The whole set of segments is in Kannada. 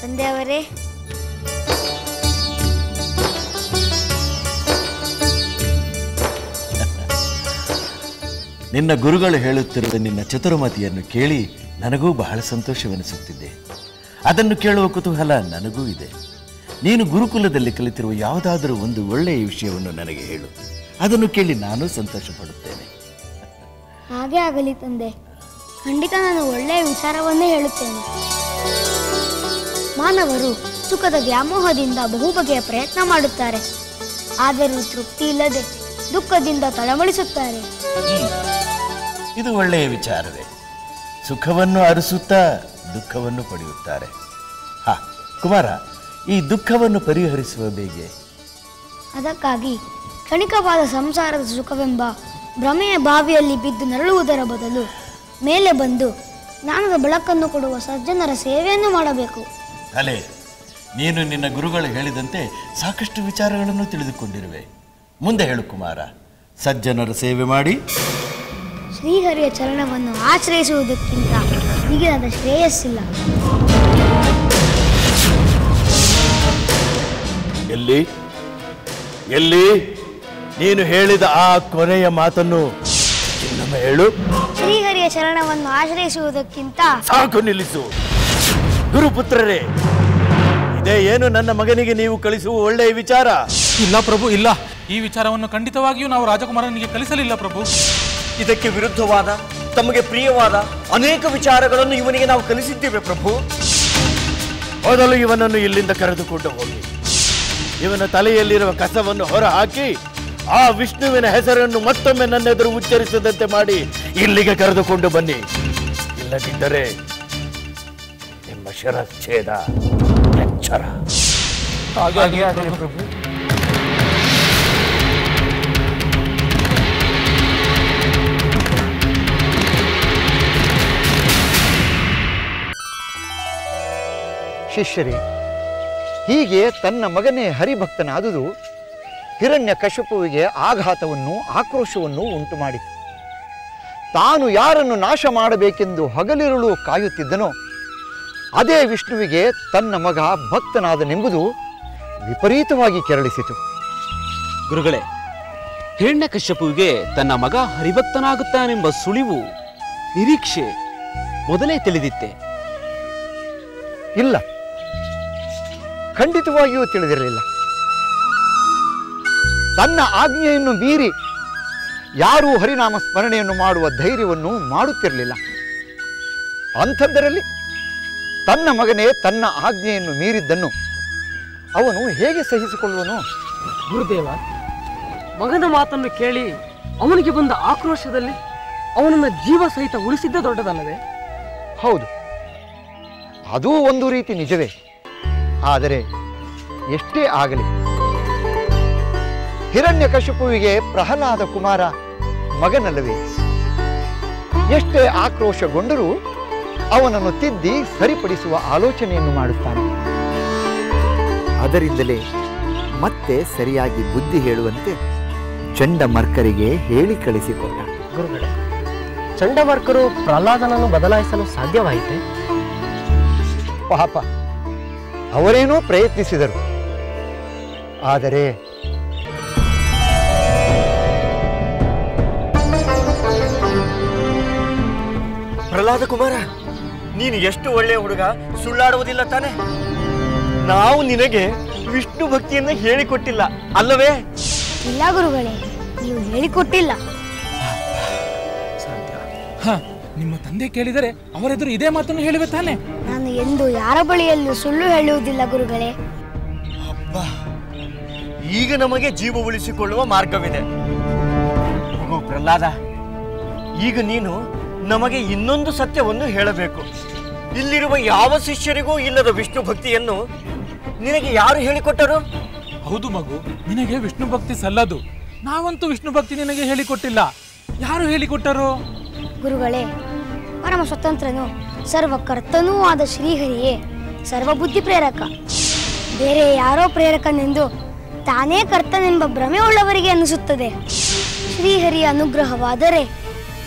ತಂದೆಯವರೇ. ನಿನ್ನ ಗುರುಗಳು ಹೇಳುತ್ತಿರುವ ನಿನ್ನ ಚತುರಮತಿಯನ್ನು ಕೇಳಿ ನನಗೂ ಬಹಳ ಸಂತೋಷವೆನಿಸುತ್ತಿದೆ. ಅದನ್ನು ಕೇಳುವ ಕುತೂಹಲ ನನಗೂ ಇದೆ. ನೀನು ಗುರುಕುಲದಲ್ಲಿ ಕಲಿತಿರುವ ಯಾವುದಾದರೂ ಒಂದು ಒಳ್ಳೆಯ ವಿಷಯವನ್ನು ನನಗೆ ಹೇಳು. ಅದನ್ನು ಕೇಳಿ ನಾನು ಸಂತೋಷ ಪಡುತ್ತೇನೆ. ಹಾಗೆ ಆಗಲಿ ತಂದೆ. ಖಂಡಿತ ನಾನು ಒಳ್ಳೆಯ ವಿಚಾರವನ್ನೇ ಹೇಳುತ್ತೇನೆ. ಮಾನವರು ಸುಖದ ವ್ಯಾಮೋಹದಿಂದ ಬಹುಬಗೆಯ ಪ್ರಯತ್ನ ಮಾಡುತ್ತಾರೆ. ಆದರೂ ತೃಪ್ತಿ ಇಲ್ಲದೆ ದುಃಖದಿಂದ ತಳಮಳಿಸುತ್ತಾರೆ. ಇದು ಒಳ್ಳೆಯ ವಿಚಾರವೇ. ಸುಖವನ್ನು ಅರಸುತ್ತಾ ದುಃಖವನ್ನು ಪಡೆಯುತ್ತಾರೆ. ಕುಮಾರ, ಈ ದುಃಖವನ್ನು ಪರಿಹರಿಸುವ ಬೇಗೆ? ಅದಕ್ಕಾಗಿ ಕ್ಷಣಿಕವಾದ ಸಂಸಾರದ ಸುಖವೆಂಬ ಭ್ರಮೆಯ ಬಾವಿಯಲ್ಲಿ ಬಿದ್ದು ನರಳುವುದರ ಬದಲು ಮೇಲೆ ಬಂದು ಜ್ಞಾನದ ಬೆಳಕನ್ನು ಕೊಡುವ ಸಜ್ಜನರ ಸೇವೆಯನ್ನು ಮಾಡಬೇಕು. ಅಲೆ, ನೀನು ನಿನ್ನ ಗುರುಗಳು ಹೇಳಿದಂತೆ ಸಾಕಷ್ಟು ವಿಚಾರಗಳನ್ನು ತಿಳಿದುಕೊಂಡಿರುವೆ. ಮುಂದೆ ಹೇಳು ಕುಮಾರ. ಸಜ್ಜನರ ಸೇವೆ ಮಾಡಿ ಶ್ರೀಹರಿಯ ಚರಣವನ್ನು ಆಶ್ರಯಿಸುವುದಕ್ಕಿಂತ ಮಿಗಿಲಾದ ಶ್ರೇಯಸ್ಸಿಲ್ಲ. ಎಲ್ಲಿ ಎಲ್ಲಿ ನೀನು ಹೇಳಿದ ಆ ಕೊನೆಯ ಮಾತನ್ನು ಇನ್ನೊಮ್ಮೆ ಹೇಳು. ಶ್ರೀಹರಿಯ ಚರಣವನ್ನು ಆಶ್ರಯಿಸುವುದಕ್ಕಿಂತ. ಸಾಕು, ನಿಲ್ಲಿಸು. ಗುರುಪುತ್ರರೇ, ಇದೇ ಏನು ನನ್ನ ಮಗನಿಗೆ ನೀವು ಕಳಿಸುವ ಒಳ್ಳೆಯ ವಿಚಾರ? ಇಲ್ಲ ಪ್ರಭು, ಇಲ್ಲ. ಈ ವಿಚಾರವನ್ನು ಖಂಡಿತವಾಗಿಯೂ ನಾವು ರಾಜಕುಮಾರನಿಗೆ ಕಲಿಸಲಿಲ್ಲ ಪ್ರಭು. ಇದಕ್ಕೆ ವಿರುದ್ಧವಾದ, ತಮಗೆ ಪ್ರಿಯವಾದ ಅನೇಕ ವಿಚಾರಗಳನ್ನು ಇವನಿಗೆ ನಾವು ಕಲಿಸಿದ್ದೇವೆ ಪ್ರಭು. ಮೊದಲು ಇವನನ್ನು ಇಲ್ಲಿಂದ ಕರೆದುಕೊಂಡು ಹೋಗಿ ಇವನ ತಲೆಯಲ್ಲಿರುವ ಕಸವನ್ನು ಹೊರ ಹಾಕಿ ಆ ವಿಷ್ಣುವಿನ ಹೆಸರನ್ನು ಮತ್ತೊಮ್ಮೆ ನನ್ನೆದುರು ಉಚ್ಚರಿಸದಂತೆ ಮಾಡಿ ಇಲ್ಲಿಗೆ ಕರೆದುಕೊಂಡು ಬನ್ನಿ. ಇಲ್ಲದಿದ್ದರೆ ನಿಮ್ಮ ಶಿರಚ್ಛೇದ ಎಚ್ಚರ. ಪ್ರಭು. ಶಿಷ್ಯರೇ, ಹೀಗೆ ತನ್ನ ಮಗನೇ ಹರಿಭಕ್ತನಾದುದು ಹಿರಣ್ಯಕಶಿಪುವಿಗೆ ಆಘಾತವನ್ನು ಆಕ್ರೋಶವನ್ನು ಉಂಟು ಮಾಡಿತು. ತಾನು ಯಾರನ್ನು ನಾಶ ಮಾಡಬೇಕೆಂದು ಹಗಲಿರುಳು ಕಾಯುತ್ತಿದ್ದನೋ ಅದೇ ವಿಷ್ಣುವಿಗೆ ತನ್ನ ಮಗ ಭಕ್ತನಾದನೆಂಬುದು ವಿಪರೀತವಾಗಿ ಕೆರಳಿಸಿತು. ಗುರುಗಳೇ, ಹಿರಣ್ಯಕಶ್ಯಪುವಿಗೆ ತನ್ನ ಮಗ ಹರಿಭಕ್ತನಾಗುತ್ತಾನೆಂಬ ಸುಳಿವು ನಿರೀಕ್ಷೆ ಮೊದಲೇ ತಿಳಿದಿತ್ತೆ? ಇಲ್ಲ, ಖಂಡಿತವಾಗಿಯೂ ತಿಳಿದಿರಲಿಲ್ಲ. ತನ್ನ ಆಜ್ಞೆಯನ್ನು ಮೀರಿ ಯಾರೂ ಹರಿನಾಮ ಸ್ಮರಣೆಯನ್ನು ಮಾಡುವ ಧೈರ್ಯವನ್ನು ಮಾಡುತ್ತಿರಲಿಲ್ಲ. ಅಂಥದ್ದರಲ್ಲಿ ತನ್ನ ಮಗನೇ ತನ್ನ ಆಜ್ಞೆಯನ್ನು ಮೀರಿದ್ದನ್ನು ಅವನು ಹೇಗೆ ಸಹಿಸಿಕೊಳ್ಳುವನು? ಗುರುದೇವ, ಮಗನ ಮಾತನ್ನು ಕೇಳಿ ಅವನಿಗೆ ಬಂದ ಆಕ್ರೋಶದಲ್ಲಿ ಅವನನ್ನು ಜೀವ ಸಹಿತ ಉಳಿಸಿದ್ದ ದೊಡ್ಡದಲ್ಲವೇ? ಹೌದು, ಅದೂ ಒಂದು ರೀತಿ ನಿಜವೇ. ಆದರೆ ಎಷ್ಟೇ ಆಗಲಿ, ಹಿರಣ್ಯಕಶಿಪುವಿಗೆ ಪ್ರಹ್ಲಾದ ಕುಮಾರ ಮಗನಲ್ಲವೇ? ಎಷ್ಟೇ ಆಕ್ರೋಶಗೊಂಡರೂ ಅವನನ್ನು ತಿದ್ದಿ ಸರಿಪಡಿಸುವ ಆಲೋಚನೆಯನ್ನು ಮಾಡುತ್ತಾನೆ. ಅದರಿಂದಲೇ ಮತ್ತೆ ಸರಿಯಾಗಿ ಬುದ್ಧಿ ಹೇಳುವಂತೆ ಚಂಡಮರ್ಕರಿಗೆ ಹೇಳಿ ಕಳಿಸಿಕೊಟ್ಟ. ಗುರುಗಳೇ, ಚಂಡಮರ್ಕರು ಪ್ರಹ್ಲಾದನನ್ನು ಬದಲಾಯಿಸಲು ಸಾಧ್ಯವಾಯಿತೆ? ಪಾಪ, ಅವರೇನೋ ಪ್ರಯತ್ನಿಸಿದರು. ಆದರೆ ಪ್ರಹ್ಲಾದ ಕುಮಾರ, ನೀನು ಎಷ್ಟು ಒಳ್ಳೆಯ ಹುಡುಗ, ಸುಳ್ಳಾಡುವುದಿಲ್ಲ ತಾನೆ? ನಾವು ನಿನಗೆ ವಿಷ್ಣು ಭಕ್ತಿಯನ್ನು ಹೇಳಿಕೊಟ್ಟಿಲ್ಲ ಅಲ್ಲವೇ? ಇಲ್ಲ ಗುರುಗಳೇ, ನೀವು ಹೇಳಿಕೊಟ್ಟಿಲ್ಲ. ನಿಮ್ಮ ತಂದೆ ಕೇಳಿದರೆ ಅವರೆದುರು ಇದೇ ಮಾತನ್ನು ಹೇಳುವೆ ತಾನೆ? ನಾನು ಎಂದು ಯಾರ ಬಳಿಯಲ್ಲೂ ಸುಳ್ಳು ಹೇಳುವುದಿಲ್ಲ ಗುರುಗಳೇ. ಅಬ್ಬಾ, ಈಗ ನಮಗೆ ಜೀವ ಉಳಿಸಿಕೊಳ್ಳುವ ಮಾರ್ಗವಿದೆ. ಮಗು ಪ್ರಹ್ಲಾದ, ಈಗ ನೀನು ನಮಗೆ ಇನ್ನೊಂದು ಸತ್ಯವನ್ನು ಹೇಳಬೇಕು. ಇಲ್ಲಿರುವ ಯಾವ ಶಿಷ್ಯರಿಗೂ ಇಲ್ಲದ ವಿಷ್ಣು ಭಕ್ತಿಯನ್ನು ನಿನಗೆ ಯಾರು ಹೇಳಿಕೊಟ್ಟರು? ಹೌದು ಮಗು, ನಿನಗೆ ವಿಷ್ಣು ಭಕ್ತಿ ಸಲ್ಲದು. ನಾವಂತೂ ವಿಷ್ಣು ಭಕ್ತಿ ನಿನಗೆ ಹೇಳಿಕೊಟ್ಟಿಲ್ಲ. ಯಾರು ಹೇಳಿಕೊಟ್ಟರು? ಗುರುಗಳೇ, ಪರಮ ಸ್ವತಂತ್ರನು ಸರ್ವಕರ್ತನೂ ಆದ ಶ್ರೀಹರಿಯೇ ಸರ್ವಬುದ್ಧಿ ಪ್ರೇರಕ. ಬೇರೆ ಯಾರೋ ಪ್ರೇರಕನೆಂದು ತಾನೇ ಕರ್ತನೆಂಬ ಭ್ರಮೆ ಉಳ್ಳವರಿಗೆ ಅನಿಸುತ್ತದೆ. ಶ್ರೀಹರಿಯ ಅನುಗ್ರಹವಾದರೆ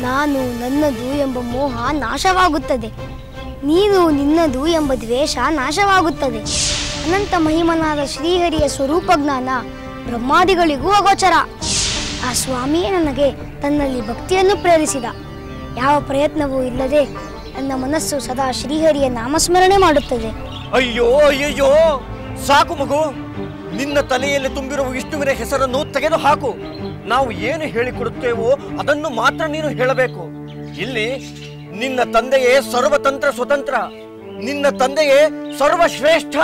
ನಾನು ನನ್ನದು ಎಂಬ ಮೋಹ ನಾಶವಾಗುತ್ತದೆ. ನೀನು ನಿನ್ನದು ಎಂಬ ದ್ವೇಷ ನಾಶವಾಗುತ್ತದೆ. ಅನಂತ ಮಹಿಮನಾದ ಶ್ರೀಹರಿಯ ಸ್ವರೂಪ ಜ್ಞಾನ ಬ್ರಹ್ಮಾದಿಗಳಿಗೂ ಅಗೋಚರ. ಆ ಸ್ವಾಮಿಯೇ ನನಗೆ ತನ್ನಲ್ಲಿ ಭಕ್ತಿಯನ್ನು ಪ್ರೇರಿಸಿದ. ಯಾವ ಪ್ರಯತ್ನವೂ ಇಲ್ಲದೆ ನನ್ನ ಮನಸ್ಸು ಸದಾ ಶ್ರೀಹರಿಯ ನಾಮಸ್ಮರಣೆ ಮಾಡುತ್ತದೆ. ಅಯ್ಯೋ ಅಯ್ಯಯ್ಯೋ, ಸಾಕು ಮಗು. ನಿನ್ನ ತಲೆಯಲ್ಲಿ ತುಂಬಿರುವ ವಿಷ್ಣುವಿನ ಹೆಸರನ್ನು ತೆಗೆದು ಹಾಕು. ನಾವು ಏನು ಹೇಳಿಕೊಡುತ್ತೇವೋ ಅದನ್ನು ಮಾತ್ರ ನೀನು ಹೇಳಬೇಕು. ಇಲ್ಲಿ ನಿನ್ನ ತಂದೆಯೇ ಸರ್ವತಂತ್ರ ಸ್ವತಂತ್ರ, ನಿನ್ನ ತಂದೆಯೇ ಸರ್ವಶ್ರೇಷ್ಠ.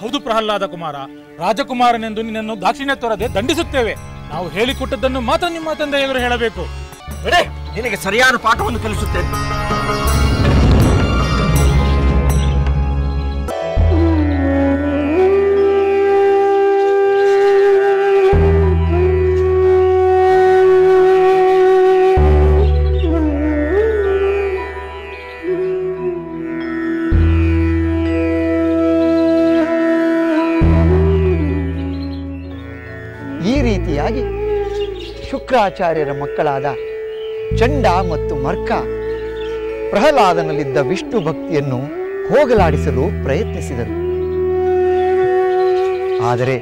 ಹೌದು ಪ್ರಹ್ಲಾದ ಕುಮಾರ, ರಾಜಕುಮಾರನೆಂದು ನಿನ್ನನ್ನು ದಾಕ್ಷಿಣ್ಯ ತೋರದೆ ದಂಡಿಸುತ್ತೇವೆ. ನಾವು ಹೇಳಿಕೊಟ್ಟದ್ದನ್ನು ಮಾತ್ರ ನಿಮ್ಮ ತಂದೆಯವರು ಹೇಳಬೇಕು. ನಿನಗೆ ಸರಿಯಾದ ಪಾಠವನ್ನು ಕಲಿಸುತ್ತೇನೆ. ಈ ರೀತಿಯಾಗಿ ಶುಕ್ರಾಚಾರ್ಯರ ಮಕ್ಕಳಾದ ಚಂಡ ಮತ್ತು ಮರ್ಕ ಪ್ರಹ್ಲಾದನಲ್ಲಿದ್ದ ವಿಷ್ಣು ಭಕ್ತಿಯನ್ನು ಹೋಗಲಾಡಿಸಲು ಪ್ರಯತ್ನಿಸಿದರು. ಆದರೆ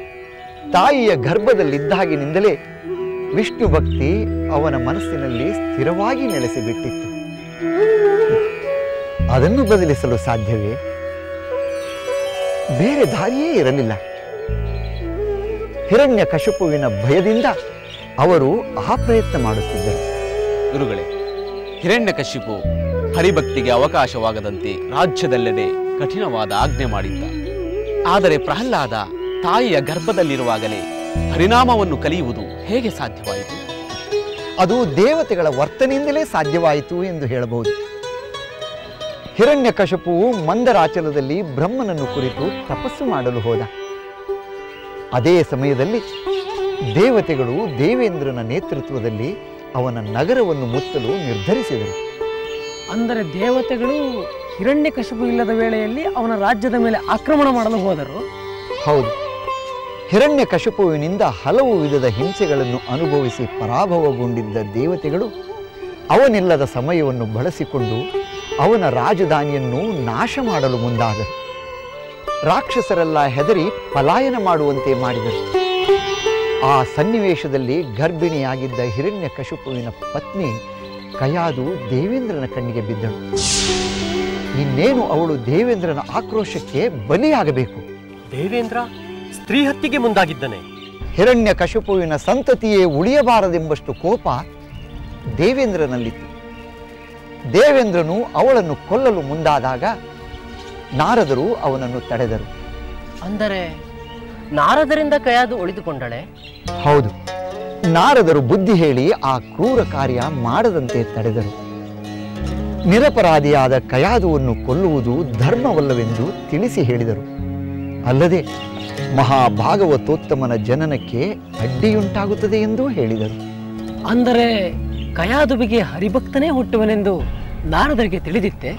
ತಾಯಿಯ ಗರ್ಭದಲ್ಲಿದ್ದಾಗಿನಿಂದಲೇ ವಿಷ್ಣು ಭಕ್ತಿ ಅವನ ಮನಸ್ಸಿನಲ್ಲಿ ಸ್ಥಿರವಾಗಿ ನೆಲೆಸಿಬಿಟ್ಟಿತ್ತು. ಅದನ್ನು ಬದಲಿಸಲು ಸಾಧ್ಯವೇ? ಬೇರೆ ದಾರಿಯೇ ಇರಲಿಲ್ಲ. ಹಿರಣ್ಯಕಶಿಪುವಿನ ಭಯದಿಂದ ಅವರು ಆ ಪ್ರಯತ್ನ ಮಾಡುತ್ತಿದ್ದರು. ಗುರುಗಳೇ, ಹಿರಣ್ಯಕಶಿಪು ಹರಿಭಕ್ತಿಗೆ ಅವಕಾಶವಾಗದಂತೆ ರಾಜ್ಯದೆಲ್ಲೆಡೆ ಕಠಿಣವಾದ ಆಜ್ಞೆ ಮಾಡಿದ್ದ. ಆದರೆ ಪ್ರಹ್ಲಾದ ತಾಯಿಯ ಗರ್ಭದಲ್ಲಿರುವಾಗಲೇ ಹರಿನಾಮವನ್ನು ಕಲಿಯುವುದು ಹೇಗೆ ಸಾಧ್ಯವಾಯಿತು? ಅದು ದೇವತೆಗಳ ವರ್ತನೆಯಿಂದಲೇ ಸಾಧ್ಯವಾಯಿತು ಎಂದು ಹೇಳಬಹುದು. ಹಿರಣ್ಯಕಶಿಪುವು ಮಂದರಾಚಲದಲ್ಲಿ ಬ್ರಹ್ಮನನ್ನು ಕುರಿತು ತಪಸ್ಸು ಮಾಡಲು ಹೋದ. ಅದೇ ಸಮಯದಲ್ಲಿ ದೇವತೆಗಳು ದೇವೇಂದ್ರನ ನೇತೃತ್ವದಲ್ಲಿ ಅವನ ನಗರವನ್ನು ಮುತ್ತಲು ನಿರ್ಧರಿಸಿದರು. ಅಂದರೆ ದೇವತೆಗಳು ಹಿರಣ್ಯಕಶಿಪು ಇಲ್ಲದ ವೇಳೆಯಲ್ಲಿ ಅವನ ರಾಜ್ಯದ ಮೇಲೆ ಆಕ್ರಮಣ ಮಾಡಲು ಹೋದರು. ಹೌದು, ಹಿರಣ್ಯಕಶಿಪುವಿನಿಂದ ಹಲವು ವಿಧದ ಹಿಂಸೆಗಳನ್ನು ಅನುಭವಿಸಿ ಪರಾಭವಗೊಂಡಿದ್ದ ದೇವತೆಗಳು ಅವನಿಲ್ಲದ ಸಮಯವನ್ನು ಬಳಸಿಕೊಂಡು ಅವನ ರಾಜಧಾನಿಯನ್ನು ನಾಶ ಮಾಡಲು ಮುಂದಾದರು. ರಾಕ್ಷಸರೆಲ್ಲ ಹೆದರಿ ಪಲಾಯನ ಮಾಡುವಂತೆ ಮಾಡಿದರು. ಆ ಸನ್ನಿವೇಶದಲ್ಲಿ ಗರ್ಭಿಣಿಯಾಗಿದ್ದ ಹಿರಣ್ಯಕಶಿಪುವಿನ ಪತ್ನಿ ಕಯಾದು ದೇವೇಂದ್ರನ ಕಣ್ಣಿಗೆ ಬಿದ್ದಳು. ಇನ್ನೇನು ಅವಳು ದೇವೇಂದ್ರನ ಆಕ್ರೋಶಕ್ಕೆ ಬಲಿಯಾಗಬೇಕು. ದೇವೇಂದ್ರ ಸ್ತ್ರೀ ಹತ್ಯೆಗೆ ಮುಂದಾಗಿದ್ದಾನೆ. ಹಿರಣ್ಯಕಶಿಪುವಿನ ಸಂತತಿಯೇ ಉಳಿಯಬಾರದೆಂಬಷ್ಟು ಕೋಪ ದೇವೇಂದ್ರನಲ್ಲಿತ್ತು. ದೇವೇಂದ್ರನು ಅವಳನ್ನು ಕೊಲ್ಲಲು ಮುಂದಾದಾಗ ನಾರದರು ಅವನನ್ನು ತಡೆದರು. ಅಂದರೆ ನಾರದರಿಂದ ಕಯಾದು ಉಳಿದುಕೊಂಡಳೆ? ಹೌದು, ನಾರದರು ಬುದ್ಧಿ ಹೇಳಿ ಆ ಕ್ರೂರ ಕಾರ್ಯ ಮಾಡದಂತೆ ತಡೆದರು. ನಿರಪರಾಧಿಯಾದ ಕಯಾದುವನ್ನು ಕೊಲ್ಲುವುದು ಧರ್ಮವಲ್ಲವೆಂದು ತಿಳಿಸಿ ಹೇಳಿದರು. ಅಲ್ಲದೆ ಮಹಾಭಾಗವತೋತ್ತಮನ ಜನನಕ್ಕೆ ಅಡ್ಡಿಯುಂಟಾಗುತ್ತದೆ ಎಂದೂ ಹೇಳಿದರು. ಅಂದರೆ ಕಯಾದುವಿಗೆ ಹರಿಭಕ್ತನೇ ಹುಟ್ಟುವನೆಂದು ನಾರದರಿಗೆ ತಿಳಿದಿತ್ತೆ?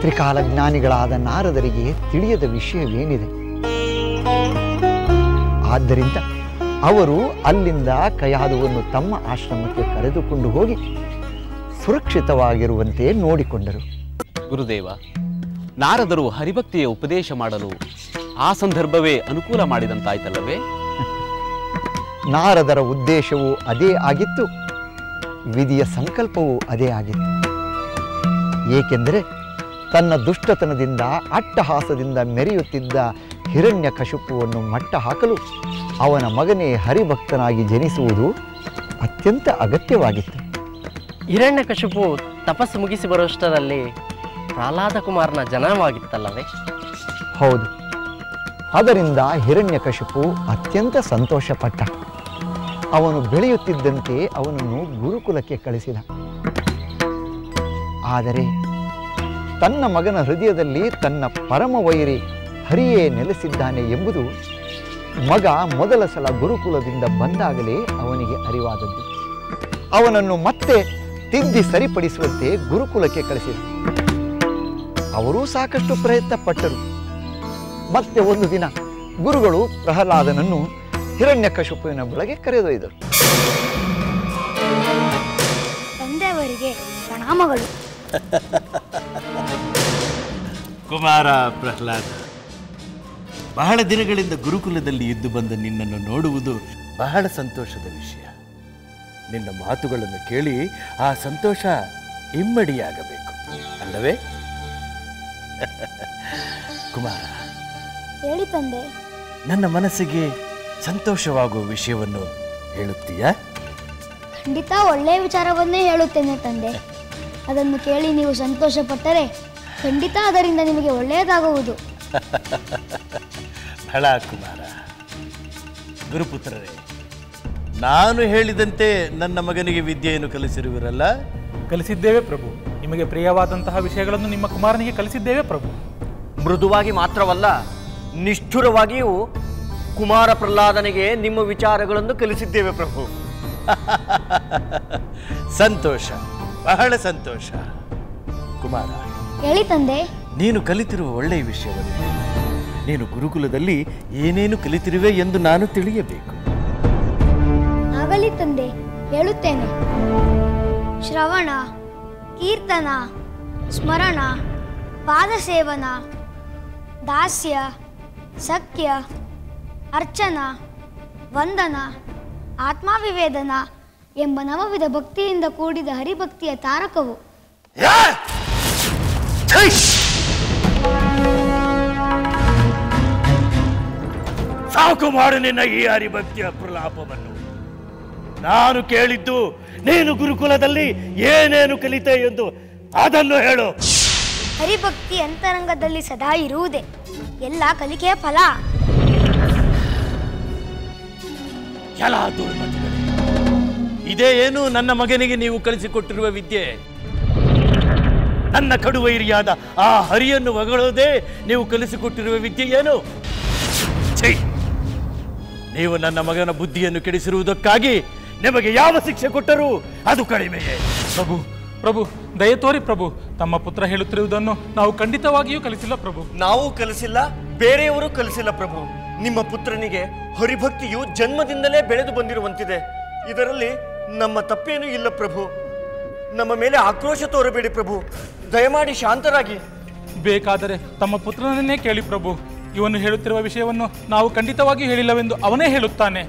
ತ್ರಿಕಾಲಜ್ಞಾನಿಗಳಾದ ನಾರದರಿಗೆ ತಿಳಿಯದ ವಿಷಯವೇನಿದೆ? ಆದ್ದರಿಂದ ಅವರು ಅಲ್ಲಿಂದ ಕಯಾದುವನ್ನು ತಮ್ಮ ಆಶ್ರಮಕ್ಕೆ ಕರೆದುಕೊಂಡು ಹೋಗಿ ಸುರಕ್ಷಿತವಾಗಿರುವಂತೆ ನೋಡಿಕೊಂಡರು. ಗುರುದೇವ, ನಾರದರು ಹರಿಭಕ್ತಿಯ ಉಪದೇಶ ಮಾಡಲು ಆ ಸಂದರ್ಭವೇ ಅನುಕೂಲ ಮಾಡಿದಂತಾಯ್ತಲ್ಲವೇ? ನಾರದರ ಉದ್ದೇಶವು ಅದೇ ಆಗಿತ್ತು, ವಿಧಿಯ ಸಂಕಲ್ಪವೂ ಅದೇ ಆಗಿತ್ತು. ಏಕೆಂದರೆ ತನ್ನ ದುಷ್ಟತನದಿಂದ ಅಟ್ಟಹಾಸದಿಂದ ಮೆರೆಯುತ್ತಿದ್ದ ಹಿರಣ್ಯಕಶಿಪುವನ್ನು ಮಟ್ಟ ಹಾಕಲು ಅವನ ಮಗನೇ ಹರಿಭಕ್ತನಾಗಿ ಜನಿಸುವುದು ಅತ್ಯಂತ ಅಗತ್ಯವಾಗಿತ್ತು. ಹಿರಣ್ಯಕಶಿಪು ತಪಸ್ಸು ಮುಗಿಸಿ ಬರುವಷ್ಟರಲ್ಲಿ ಪ್ರಹ್ಲಾದ ಕುಮಾರನ ಜನನವಾಗಿತ್ತಲ್ಲವೇ? ಹೌದು, ಅದರಿಂದ ಹಿರಣ್ಯಕಶಿಪು ಅತ್ಯಂತ ಸಂತೋಷಪಟ್ಟ. ಅವನು ಬೆಳೆಯುತ್ತಿದ್ದಂತೆ ಅವನನ್ನು ಗುರುಕುಲಕ್ಕೆ ಕಳಿಸಿದ. ಆದರೆ ತನ್ನ ಮಗನ ಹೃದಯದಲ್ಲಿ ತನ್ನ ಪರಮ ವೈರಿ ಹರಿಯೇ ನೆಲೆಸಿದ್ದಾನೆ ಎಂಬುದು ಮಗ ಮೊದಲ ಸಲ ಗುರುಕುಲದಿಂದ ಬಂದಾಗಲೇ ಅವನಿಗೆ ಅರಿವಾದದ್ದು. ಅವನನ್ನು ಮತ್ತೆ ತಿದ್ದಿ ಸರಿಪಡಿಸುವಂತೆ ಗುರುಕುಲಕ್ಕೆ ಕಳಿಸಿದ. ಅವರೂ ಸಾಕಷ್ಟು ಪ್ರಯತ್ನ ಪಟ್ಟರು. ಮತ್ತೆ ಒಂದು ದಿನ ಗುರುಗಳು ಪ್ರಹ್ಲಾದನನ್ನು ಹಿರಣ್ಯಕಶಿಪುವಿನ ಬಳಿಗೆ ಕರೆದೊಯ್ದರು. ತಂದೆಯವರಿಗೆ ಪ್ರಣಾಮಗಳು. ಕುಮಾರ ಪ್ರಹ್ಲಾದ, ಬಹಳ ದಿನಗಳಿಂದ ಗುರುಕುಲದಲ್ಲಿ ಇದ್ದು ಬಂದ ನಿನ್ನನ್ನು ನೋಡುವುದು ಬಹಳ ಸಂತೋಷದ ವಿಷಯ. ನಿನ್ನ ಮಾತುಗಳನ್ನು ಕೇಳಿ ಆ ಸಂತೋಷ ಇಮ್ಮಡಿಯಾಗಬೇಕು ಅಲ್ಲವೇ? ಕುಮಾರ, ಹೇಳಿ ತಂದೆ. ನನ್ನ ಮನಸ್ಸಿಗೆ ಸಂತೋಷವಾಗುವ ವಿಷಯವನ್ನು ಹೇಳುತ್ತೀಯಾ? ಖಂಡಿತ ಒಳ್ಳೆಯ ವಿಚಾರವನ್ನೇ ಹೇಳುತ್ತೇನೆ ತಂದೆ. ಅದನ್ನು ಕೇಳಿ ನೀವು ಸಂತೋಷಪಟ್ಟರೆ ಖಂಡಿತ ಅದರಿಂದ ನಿಮಗೆ ಒಳ್ಳೆಯದಾಗುವುದು. ಬಹಳ ಕುಮಾರ. ಗುರುಪುತ್ರರೇ, ನಾನು ಹೇಳಿದಂತೆ ನನ್ನ ಮಗನಿಗೆ ವಿದ್ಯೆಯನ್ನು ಕಲಿಸಿರುವಿರಲ್ಲ? ಕಲಿಸಿದ್ದೇವೆ ಪ್ರಭು. ನಿಮಗೆ ಪ್ರಿಯವಾದಂತಹ ವಿಷಯಗಳನ್ನು ನಿಮ್ಮ ಕುಮಾರನಿಗೆ ಕಲಿಸಿದ್ದೇವೆ ಪ್ರಭು. ಮೃದುವಾಗಿ ಮಾತ್ರವಲ್ಲ, ನಿಷ್ಠುರವಾಗಿಯೂ ಕುಮಾರ ಪ್ರಹ್ಲಾದನಿಗೆ ನಿಮ್ಮ ವಿಚಾರಗಳನ್ನು ಕಲಿಸಿದ್ದೇವೆ ಪ್ರಭು. ಸಂತೋಷ, ಬಹಳ ಸಂತೋಷ. ಕುಮಾರ, ಹೇಳಿ ತಂದೆ. ನೀನು ಕಲಿತಿರುವ ಒಳ್ಳೆಯ ವಿಷಯವನ್ನು ನೀನು ಗುರುಕುಲದಲ್ಲಿ ಏನೇನು ಕಲಿತಿರುವೆ ಎಂದು ನಾನು ತಿಳಿಯಬೇಕು. ಆಗಲಿ ತಂದೆ, ಹೇಳುತ್ತೇನೆ. ಶ್ರವಣ, ಕೀರ್ತನ, ಸ್ಮರಣ, ಪಾದಸೇವನ, ದಾಸ್ಯ, ಸಖ್ಯ, ಅರ್ಚನ, ವಂದನ, ಆತ್ಮಾವಿವೇದನ ಎಂಬ ನವವಿಧ ಭಕ್ತಿಯಿಂದ ಕೂಡಿದ ಹರಿಭಕ್ತಿಯ ತಾರಕವು. ಸಾಕು ಮಾಡು ನಿನ್ನ ಈ ಹರಿಭಕ್ತಿಯ ಪ್ರಲಾಪವನ್ನು. ನಾನು ಕೇಳಿದ್ದು ನೀನು ಗುರುಕುಲದಲ್ಲಿ ಏನೇನು ಕಲಿತೆ ಎಂದು, ಅದನ್ನು ಹೇಳು. ಹರಿಭಕ್ತಿ ಅಂತರಂಗದಲ್ಲಿ ಸದಾ ಇರುವುದೇ ಎಲ್ಲ ಕಲಿಕೆಯ ಫಲ. ಎಲ್ಲ ದುರ್ಮತಿಗಳೇ, ಇದೇ ಏನು ನನ್ನ ಮಗನಿಗೆ ನೀವು ಕಲಿಸಿಕೊಟ್ಟಿರುವ ವಿದ್ಯೆ? ನನ್ನ ಕಡುವೈರಿಯಾದ ಆ ಹರಿಯನ್ನು ಹೊಗಳೋದೇ ನೀವು ಕಲಿಸಿಕೊಟ್ಟಿರುವ ವಿದ್ಯೆ ಏನು? ಛೈ! ನೀವು ನನ್ನ ಮಗನ ಬುದ್ಧಿಯನ್ನು ಕೆಡಿಸಿರುವುದಕ್ಕಾಗಿ ನಿಮಗೆ ಯಾವ ಶಿಕ್ಷೆ ಕೊಟ್ಟರೂ ಅದು ಕಡಿಮೆಯೇ. ಪ್ರಭು ಪ್ರಭು ದಯ ತೋರಿ ಪ್ರಭು. ತಮ್ಮ ಪುತ್ರ ಹೇಳುತ್ತಿರುವುದನ್ನು ನಾವು ಖಂಡಿತವಾಗಿಯೂ ಕಲಿಸಿಲ್ಲ ಪ್ರಭು. ನಾವು ಕಲಿಸಿಲ್ಲ, ಬೇರೆಯವರು ಕಲಿಸಿಲ್ಲ ಪ್ರಭು. ನಿಮ್ಮ ಪುತ್ರನಿಗೆ ಹರಿಭಕ್ತಿಯು ಜನ್ಮದಿಂದಲೇ ಬೆಳೆದು ಬಂದಿರುವಂತಿದೆ. ಇದರಲ್ಲಿ ನಮ್ಮ ತಪ್ಪೇನೂ ಇಲ್ಲ ಪ್ರಭು. ನಮ್ಮ ಮೇಲೆ ಆಕ್ರೋಶ ತೋರಬೇಡಿ ಪ್ರಭು. ದಯಮಾಡಿ ಶಾಂತರಾಗಿ. ಬೇಕಾದರೆ ತಮ್ಮ ಪುತ್ರನನ್ನೇ ಕೇಳಿ ಪ್ರಭು. ಇವನು ಹೇಳುತ್ತಿರುವ ವಿಷಯವನ್ನು ನಾವು ಖಂಡಿತವಾಗಿಯೂ ಹೇಳಿಲ್ಲವೆಂದು ಅವನೇ ಹೇಳುತ್ತಾನೆ.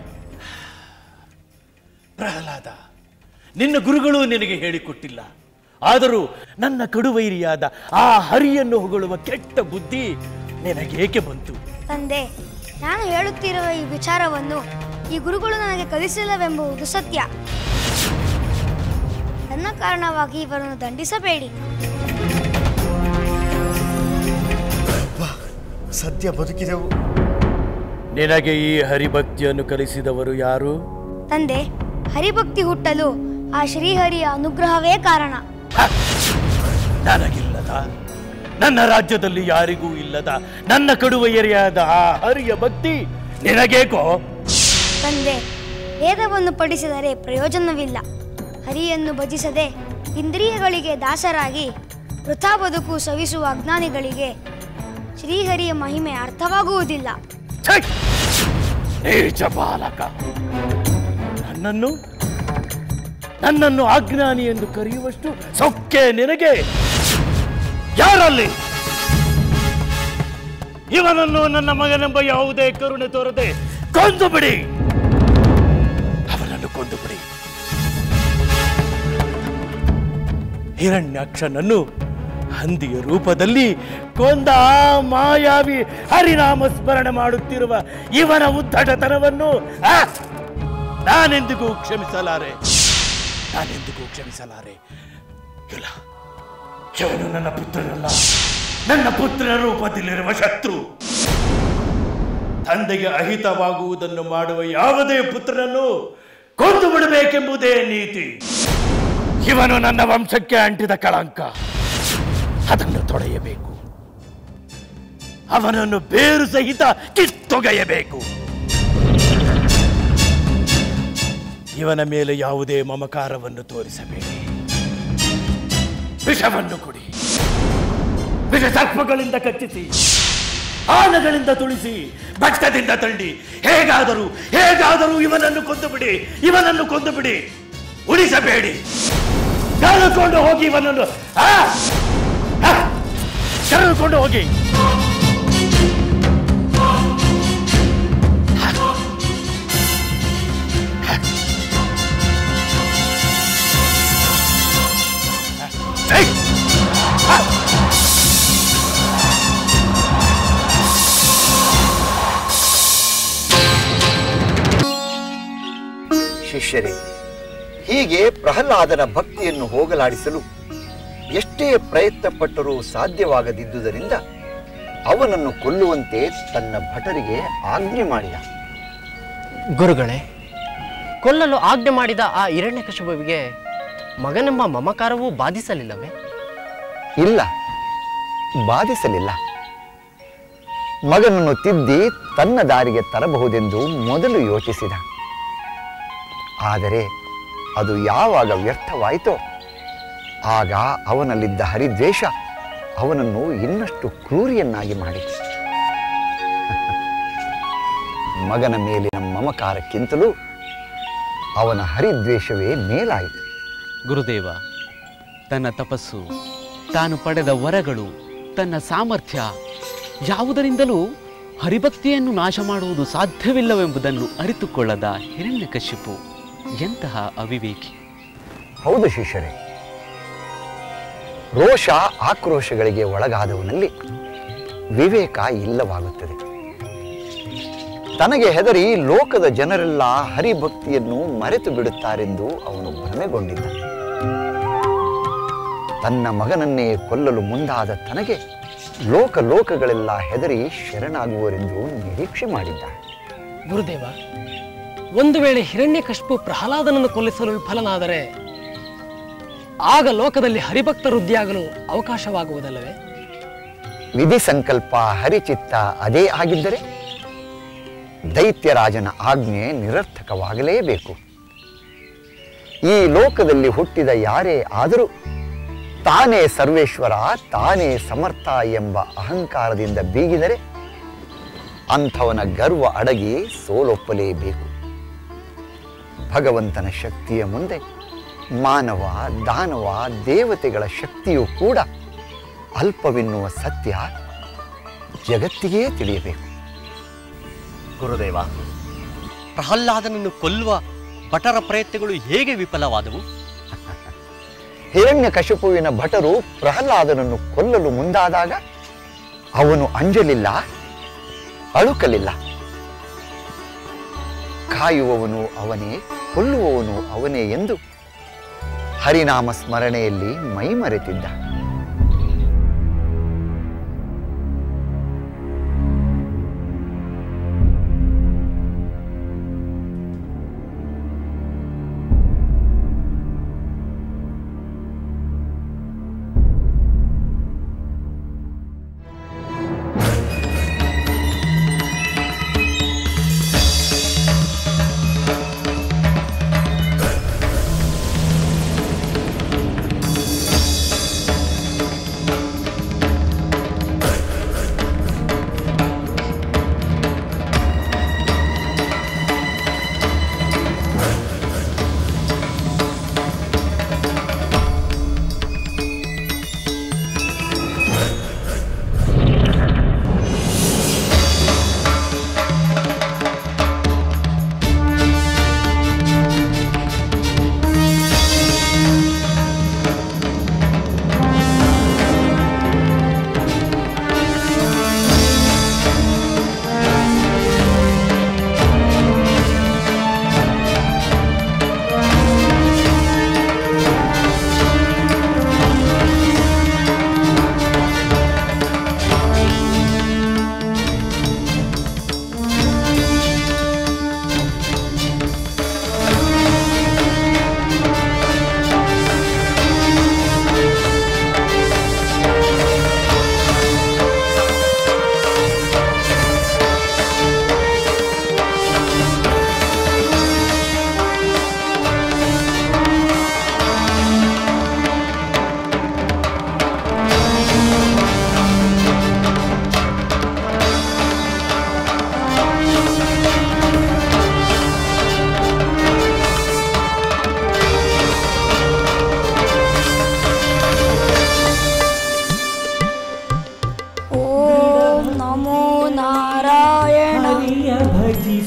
ಪ್ರಹ್ಲಾದ, ನಿನ್ನ ಗುರುಗಳು ನಿನಗೆ ಹೇಳಿಕೊಟ್ಟಿಲ್ಲ. ಆದರೂ ನನ್ನ ಕಡುವೈರಿಯಾದ ಆ ಹರಿಯನ್ನು ಹೊಗಳುವ ಕೆಟ್ಟ ಬುದ್ಧಿ ನಿನಗೇಕೆ ಬಂತು? ತಂದೆ, ನಾನು ಹೇಳುತ್ತಿರುವ ಈ ವಿಚಾರವನ್ನು ಈ ಗುರುಗಳು ನನಗೆ ಕಲಿಸಿಲ್ಲವೆಂಬುದು ಸತ್ಯ. ನನ್ನ ಕಾರಣವಾಗಿ ಇವರನ್ನು ದಂಡಿಸಬೇಡಿ. ಸದ್ಯ ಬದುಕಿದೆವು. ನಿನಗೆ ಈ ಹರಿಭಕ್ತಿಯನ್ನು ಕಲಿಸಿದವರು ಯಾರು? ತಂದೆ, ಹರಿಭಕ್ತಿ ಹುಟ್ಟಲು ಆ ಶ್ರೀಹರಿಯ ಅನುಗ್ರಹವೇ ಕಾರಣ. ನನಗಿಲ್ಲದ, ನನ್ನ ರಾಜ್ಯದಲ್ಲಿ ಯಾರಿಗೂ ಇಲ್ಲದ ನನ್ನ ಕಡುವೈರಿಯಾದ ಆ ಹರಿಯ ಭಕ್ತಿ ನಿನಗೇಕೋ? ತಂದೆ, ವೇದವನ್ನು ಪಠಿಸಿದರೆ ಪ್ರಯೋಜನವಿಲ್ಲ. ಹರಿಯನ್ನು ಭಜಿಸದೆ ಇಂದ್ರಿಯಗಳಿಗೆ ದಾಸರಾಗಿ ವೃಥಾ ಬದುಕು ಸವಿಸುವ ಅಜ್ಞಾನಿಗಳಿಗೆ ಶ್ರೀಹರಿಯ ಮಹಿಮೆ ಅರ್ಥವಾಗುವುದಿಲ್ಲ. ನೀಚ ಬಾಲಕ, ನನ್ನನ್ನು ಅಜ್ಞಾನಿ ಎಂದು ಕರೆಯುವಷ್ಟು ಸೊಕ್ಕೆ ನಿನಗೆ? ಯಾರಲ್ಲಿ? ಇವನನ್ನು ನನ್ನ ಮಗನೆಂಬ ಯಾವುದೇ ಕರುಣೆ ತೋರದೆ ಕೊಂದು ಬಿಡಿ. ಅವನನ್ನು ಕೊಂದು ಬಿಡಿ. ಹಿರಣ್ಯಾಕ್ಷನನ್ನು ಹಂದಿಯ ರೂಪದಲ್ಲಿ ಕೊಂದ ಆ ಮಾಯಾವಿ ಹರಿನಾಮ ಸ್ಮರಣೆ ಮಾಡುತ್ತಿರುವ ಇವನ ಉದ್ದಟತನವನ್ನು ನಾನೆಂದಿಗೂ ಕ್ಷಮಿಸಲಾರೆ. ಇಲ್ಲ, ಇವನು ನನ್ನ ಪುತ್ರನಲ್ಲ, ನನ್ನ ಪುತ್ರನ ರೂಪದಲ್ಲಿರುವ ಶತ್ರು. ತಂದೆಗೆ ಅಹಿತವಾಗುವುದನ್ನು ಮಾಡುವ ಯಾವುದೇ ಪುತ್ರನನ್ನು ಕೊಂದು ಬಿಡಬೇಕೆಂಬುದೇ ನೀತಿ. ಇವನು ನನ್ನ ವಂಶಕ್ಕೆ ಅಂಟಿದ ಕಳಂಕ, ಅದನ್ನು ತೊಳೆಯಬೇಕು. ಅವನನ್ನು ಬೇರು ಸಹಿತ ಕಿತ್ತೊಗೆಯಬೇಕು. ಇವನ ಮೇಲೆ ಯಾವುದೇ ಮಮಕಾರವನ್ನು ತೋರಿಸಬೇಡಿ. ವಿಷವನ್ನು ಕೊಡಿ. ವಿಷ ಸರ್ಪಗಳಿಂದ ಕಚ್ಚಿಸಿ, ಆನಗಳಿಂದ ತುಳಿಸಿ, ಭಕ್ತದಿಂದ ತಳ್ಳಿ, ಹೇಗಾದರೂ ಇವನನ್ನು ಕೊಂದು ಬಿಡಿ. ಉಳಿಸಬೇಡಿ. ಕರೆದುಕೊಂಡು ಹೋಗಿ ಇವನನ್ನು, ಕರೆದುಕೊಂಡು ಹೋಗಿ. ಶಿಷ್ಯರೇ, ಹೀಗೆ ಪ್ರಹ್ಲಾದನ ಭಕ್ತಿಯನ್ನು ಹೋಗಲಾಡಿಸಲು ಎಷ್ಟೇ ಪ್ರಯತ್ನ ಪಟ್ಟರೂ ಸಾಧ್ಯವಾಗದಿದ್ದುದರಿಂದ ಅವನನ್ನು ಕೊಲ್ಲುವಂತೆ ತನ್ನ ಭಟರಿಗೆ ಆಜ್ಞೆ ಮಾಡಿದ. ಗುರುಗಳೇ, ಕೊಲ್ಲಲು ಆಜ್ಞೆ ಮಾಡಿದ ಆ ಹಿರಣ್ಯಕಶಿಪುವಿಗೆ ಮಗನೆಂಬ ಮಮಕಾರವೂ ಬಾಧಿಸಲಿಲ್ಲವೇ? ಇಲ್ಲ, ಬಾಧಿಸಲಿಲ್ಲ. ಮಗನನ್ನು ತಿದ್ದಿ ತನ್ನ ದಾರಿಗೆ ತರಬಹುದೆಂದು ಮೊದಲು ಯೋಚಿಸಿದ. ಆದರೆ ಅದು ಯಾವಾಗ ವ್ಯರ್ಥವಾಯಿತೋ ಆಗ ಅವನಲ್ಲಿದ್ದ ಹರಿದ್ವೇಷ ಅವನನ್ನು ಇನ್ನಷ್ಟು ಕ್ರೂರಿಯನ್ನಾಗಿ ಮಾಡಿತು. ಮಗನ ಮೇಲಿನ ಮಮಕಾರಕ್ಕಿಂತಲೂ ಅವನ ಹರಿದ್ವೇಷವೇ ಮೇಲಾಯಿತು. ಗುರುದೇವ, ತನ್ನ ತಪಸ್ಸು, ತಾನು ಪಡೆದ ವರಗಳು, ತನ್ನ ಸಾಮರ್ಥ್ಯ ಯಾವುದರಿಂದಲೂ ಹರಿಭಕ್ತಿಯನ್ನು ನಾಶ ಮಾಡುವುದು ಸಾಧ್ಯವಿಲ್ಲವೆಂಬುದನ್ನು ಅರಿತುಕೊಳ್ಳದ ಹಿರಣ್ಯಕಶಿಪು ಎಂತಹ ಅವಿವೇಕಿ! ಹೌದು ಶಿಷ್ಯರೇ, ರೋಷ ಆಕ್ರೋಶಗಳಿಗೆ ಒಳಗಾದವನಲ್ಲಿ ವಿವೇಕ ಇಲ್ಲವಾಗುತ್ತದೆ. ತನಗೆ ಹೆದರಿ ಲೋಕದ ಜನರೆಲ್ಲ ಹರಿಭಕ್ತಿಯನ್ನು ಮರೆತು ಬಿಡುತ್ತಾರೆಂದು ಅವನು ಭ್ರಮೆಗೊಂಡಿದ್ದ. ತನ್ನ ಮಗನನ್ನೇ ಕೊಲ್ಲಲು ಮುಂದಾದ ತನಗೆ ಲೋಕಗಳೆಲ್ಲ ಹೆದರಿ ಶರಣಾಗುವರೆಂದು ನಿರೀಕ್ಷೆ ಮಾಡಿದ್ದ. ಗುರುದೇವ, ಒಂದು ವೇಳೆ ಹಿರಣ್ಯಕಶಿಪು ಪ್ರಹ್ಲಾದನನ್ನು ಕೊಲ್ಲಿಸಲು ವಿಫಲನಾದರೆ ಆಗ ಲೋಕದಲ್ಲಿ ಹರಿಭಕ್ತ ವೃದ್ಧಿಯಾಗಲು ಅವಕಾಶವಾಗುವುದಲ್ಲವೇ? ವಿಧಿ ಸಂಕಲ್ಪ ಹರಿಚಿತ್ತ ಅದೇ ಆಗಿದ್ದರೆ ದೈತ್ಯರಾಜನ ಆಜ್ಞೆ ನಿರರ್ಥಕವಾಗಲೇಬೇಕು. ಈ ಲೋಕದಲ್ಲಿ ಹುಟ್ಟಿದ ಯಾರೇ ಆದರೂ ತಾನೇ ಸರ್ವೇಶ್ವರ, ತಾನೇ ಸಮರ್ಥ ಎಂಬ ಅಹಂಕಾರದಿಂದ ಬೀಗಿದರೆ ಅಂಥವನ ಗರ್ವ ಅಡಗಿ ಸೋಲೊಪ್ಪಲೇಬೇಕು. ಭಗವಂತನ ಶಕ್ತಿಯ ಮುಂದೆ ಮಾನವ, ದಾನವ, ದೇವತೆಗಳ ಶಕ್ತಿಯೂ ಕೂಡ ಅಲ್ಪವೆನ್ನುವ ಸತ್ಯ ಜಗತ್ತಿಗೇ ತಿಳಿಯಬೇಕು. ಗುರುದೇವ, ಪ್ರಹ್ಲಾದನನ್ನು ಕೊಲ್ಲುವ ಭಟರ ಪ್ರಯತ್ನಗಳು ಹೇಗೆ ವಿಫಲವಾದವು? ಹಿರಣ್ಯಕಶಿಪುವಿನ ಭಟರು ಪ್ರಹ್ಲಾದನನ್ನು ಕೊಲ್ಲಲು ಮುಂದಾದಾಗ ಅವನು ಅಂಜಲಿಲ್ಲ, ಅಳುಕಲಿಲ್ಲ. ಕಾಯುವವನು ಅವನೇ, ಕೊಲ್ಲುವವನು ಅವನೇ ಎಂದು ಹರಿನಾಮ ಸ್ಮರಣೆಯಲ್ಲಿ ಮೈಮರೆತಿದ್ದ.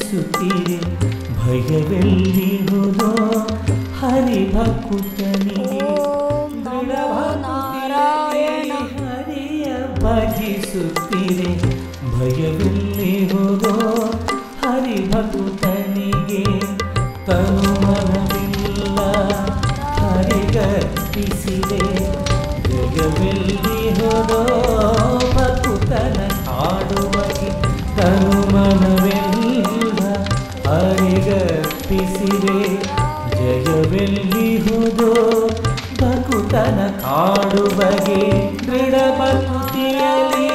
ಭಜಿಸುತ್ತೀರಿ ಭಯವೆಲ್ಲಿರುವುದೋ ಹರಿಭಕುತನಿಗೆ ಹರಿಯ ಭಜಿಸುತ್ತೀರಿ ಭಯವೆಲ್ಲಿರುವುದೋ ಹರಿಭಕುತನಿಗೆ ತನು ಮನವಿಲ್ಲ ಹರಿಗರ್ಪಿಸಿದೆ ಜಗವೆಲ್ಲಿರುವುದೋ ಭಕುತನ ಕಾಡುವಗೆ ತನು ಮನವೆಲ್ಲ ಹರಿಗರ್ಪಿಸಿದೆ ಜಯವೆಲ್ಲಿರುವುದೋ ಭಕುತನ ಕಾಡುವಗೆ ದೃಢ ಭಕ್ತಿಯಲ್ಲಿ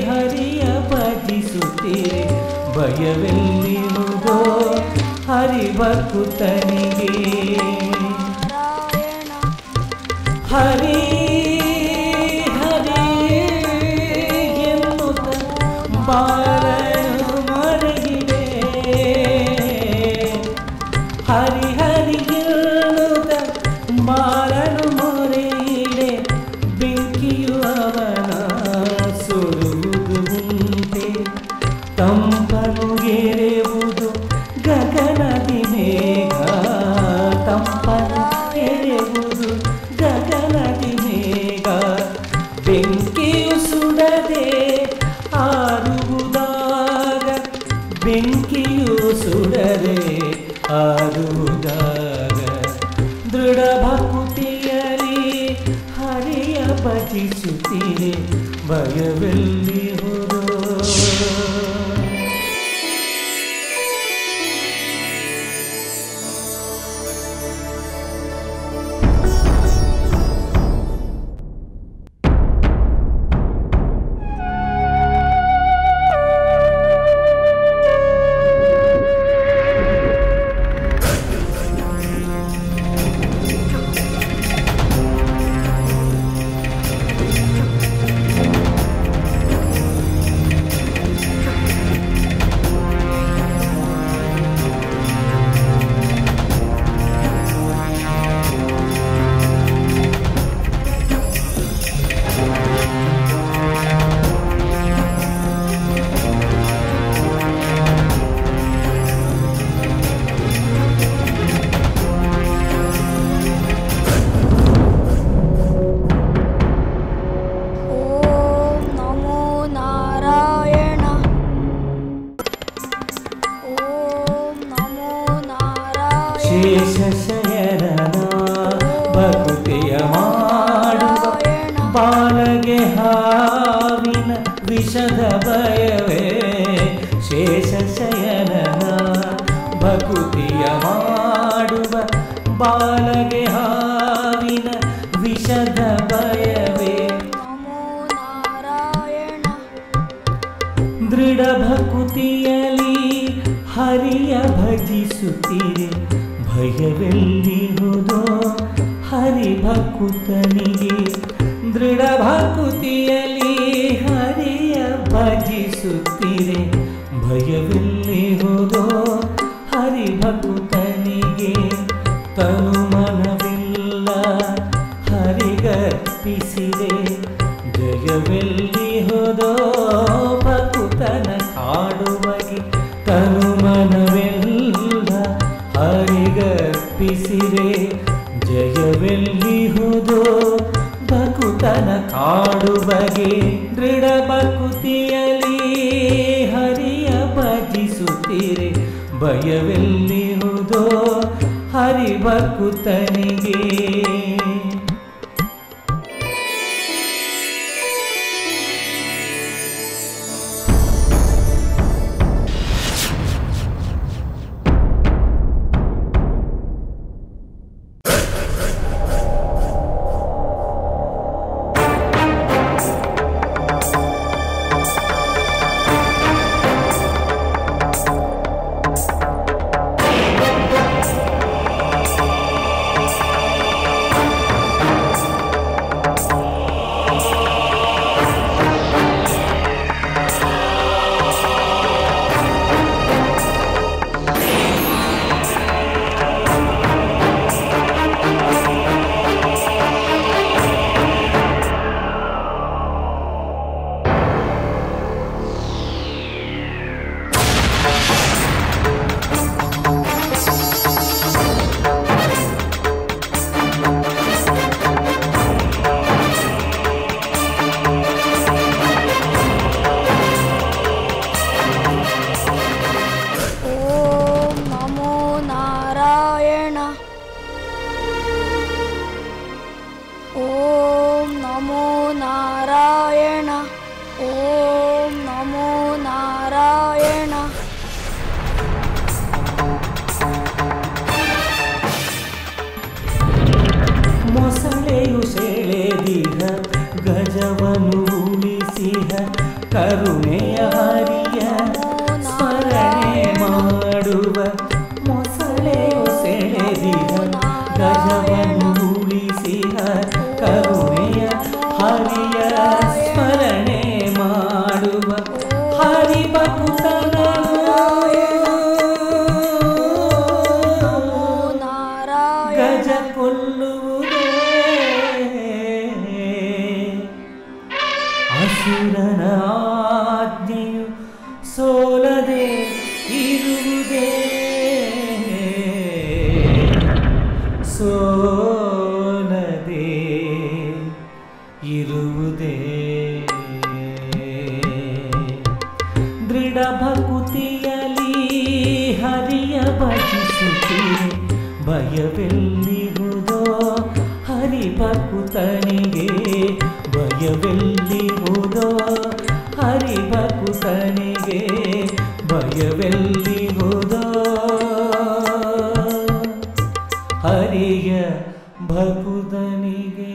ಹರಿಯ ಭಜಿಸುತ್ತೀರಿ ಭಯವೆಲ್ಲಿರುವುದೋ ಹರಿಭಕುತನಿಗೆ ಹರಿ ಹರಿ ಎನ್ನುತ್ತ ಬಾರನು ಮರಗಿದೆ ಹರಿ ಹರಿ ಎನ್ನುತ್ತ ಬಾರನು ಮೊರೆಯಿಡೆ ಬೆಂಕಿಯು ಅವನ ಸುಡುವುದು ಉಂಟೆ ತಂಪನು ಗೆರೆಯುವುದು ಗಗನದಿ ಮೇಘ ತಂಪನು ಗೆರೆಯುವುದು ಗಗನದಿ ಮೇಘ ಬೆಂಕಿಯು ಸುಡದೆ ಆರುವುದಾಗ ಬೆಂಕಿಯು ಸುಡದೆ ಆರುವುದಾಗ ದೃಢ ಭಕ್ತಿಯಲ್ಲಿ ಹರಿಯ ಭಜಿಸುತ್ತೀರಿ ಭಯವೆಲ್ಲಿರುವುದೋ ಶೇಷಶಯನ ಭಕ್ತಿಯ ಮಾಡುವ ಬಾಲಗೆ ಹಾವಿನ ವಿಷದ ಭಯವೇ ಶೇಷಶಯನ ಭಕ್ತಿಯ ಮಾಡುವ ಬಾಲಗೆ ಹಾವಿನ ವಿಷದ ಭಯವೇ ದೃಢ ಭಕ್ತಿಯಲ್ಲಿ ಹರಿಯ ಭಜಿಸುತ್ತೀರಿ ಭಯವೆಲ್ಲಿರುವುದೋ ಹರಿಭಕುತನಿಗೆ ದೃಢ ಭಕ್ತಿಯಲ್ಲಿ ಹರಿಯ ಭಜಿಸುತ್ತೀರಿ ಭಯವೆಲ್ಲಿರುವುದೋ ಹರಿಭಕುತನಿಗೆ ತನು ಮನವಿಲ್ಲ ಹರಿಗರ್ಪಿಸಿದೆ ಜಯವೆಲ್ಲಿರುವುದೋ ಭಕುತನ ಕಾಡುವಗೆ ತನು ಮನವೆಲ್ಲ ಹರಿಗರ್ಪಿಸಿದೆ ಜಯವೆಲ್ಲಿರುವುದೋ ಭಕುತನ ಕಾಡುವಗೆ ದೃಢ ಭಕ್ತಿಯಲ್ಲಿ ಹರಿಯ ಭಜಿಸುತ್ತೀರಿ ಭಯವೆಲ್ಲಿರುವುದೋ ಹರಿಭಕುತನಿಗೆ ಕರುಣೆಯ ಹರಿಯ ಸ್ಮರಣೆ ಮಾಡುವ ಮೊಸಳೆಯು ಸೆಳೆದಿದ ಗಜವನ್ನು ಉಳಿಸಿದ ಕರುಣೆಯ ಹರಿಯ ಸ್ಮರಣೆ ಮಾಡುವ ಹರಿಭಕ್ತನ ಗಜ ಕೊಲ್ಲುವುದೇ ಅಸುರನ ಆಜ್ಞೆಯು ಸೋಲದೆ ಇರುವುದೇ ಸೋಲದೆ ಇರುವುದೇ ದೃಢ ಭಕುತಿಯಲಿ ಹರಿಯ ಭಜಿಸುತ್ತೀರೆ ಭಯವೆಲ್ಲಿರುವುದೋ ಹರಿಭಕುತನಿಗೆ ಭಯವೆಲ್ಲಿರುವುದೋ ಹರಿಭಕುತನಿಗೆ ಭಯವೆಲ್ಲಿರುವುದೋ ಹರಿಯ ಭಕುತನಿಗೆ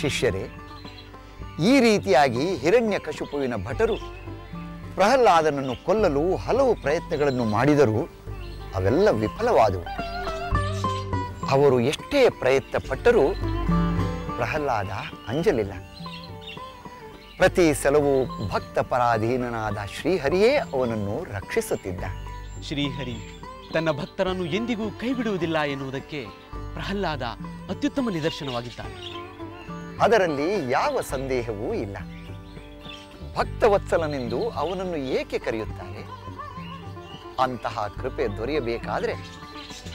ಶಿಷ್ಯರೇ, ಈ ರೀತಿಯಾಗಿ ಹಿರಣ್ಯಕಶಿಪುವಿನ ಭಟರು ಪ್ರಹ್ಲಾದನನ್ನು ಕೊಲ್ಲಲು ಹಲವು ಪ್ರಯತ್ನಗಳನ್ನು ಮಾಡಿದರೂ ಅವೆಲ್ಲ ವಿಫಲವಾದವು. ಅವರು ಎಷ್ಟೇ ಪ್ರಯತ್ನ ಪಟ್ಟರೂ ಪ್ರಹ್ಲಾದ ಅಂಜಲಿಲ್ಲ. ಪ್ರತಿ ಸಲವೂ ಭಕ್ತ ಪರಾಧೀನನಾದ ಶ್ರೀಹರಿಯೇ ಅವನನ್ನು ರಕ್ಷಿಸುತ್ತಿದ್ದ. ಶ್ರೀಹರಿ ತನ್ನ ಭಕ್ತರನ್ನು ಎಂದಿಗೂ ಕೈಬಿಡುವುದಿಲ್ಲ ಎನ್ನುವುದಕ್ಕೆ ಪ್ರಹ್ಲಾದ ಅತ್ಯುತ್ತಮ ನಿದರ್ಶನವಾಗಿದ್ದಾನೆ. ಅದರಲ್ಲಿ ಯಾವ ಸಂದೇಹವೂ ಇಲ್ಲ. ಭಕ್ತವತ್ಸಲನೆಂದು ಅವನನ್ನು ಏಕೆ ಕರೆಯುತ್ತಾರೆ? ಅಂತಹ ಕೃಪೆ ದೊರೆಯಬೇಕಾದರೆ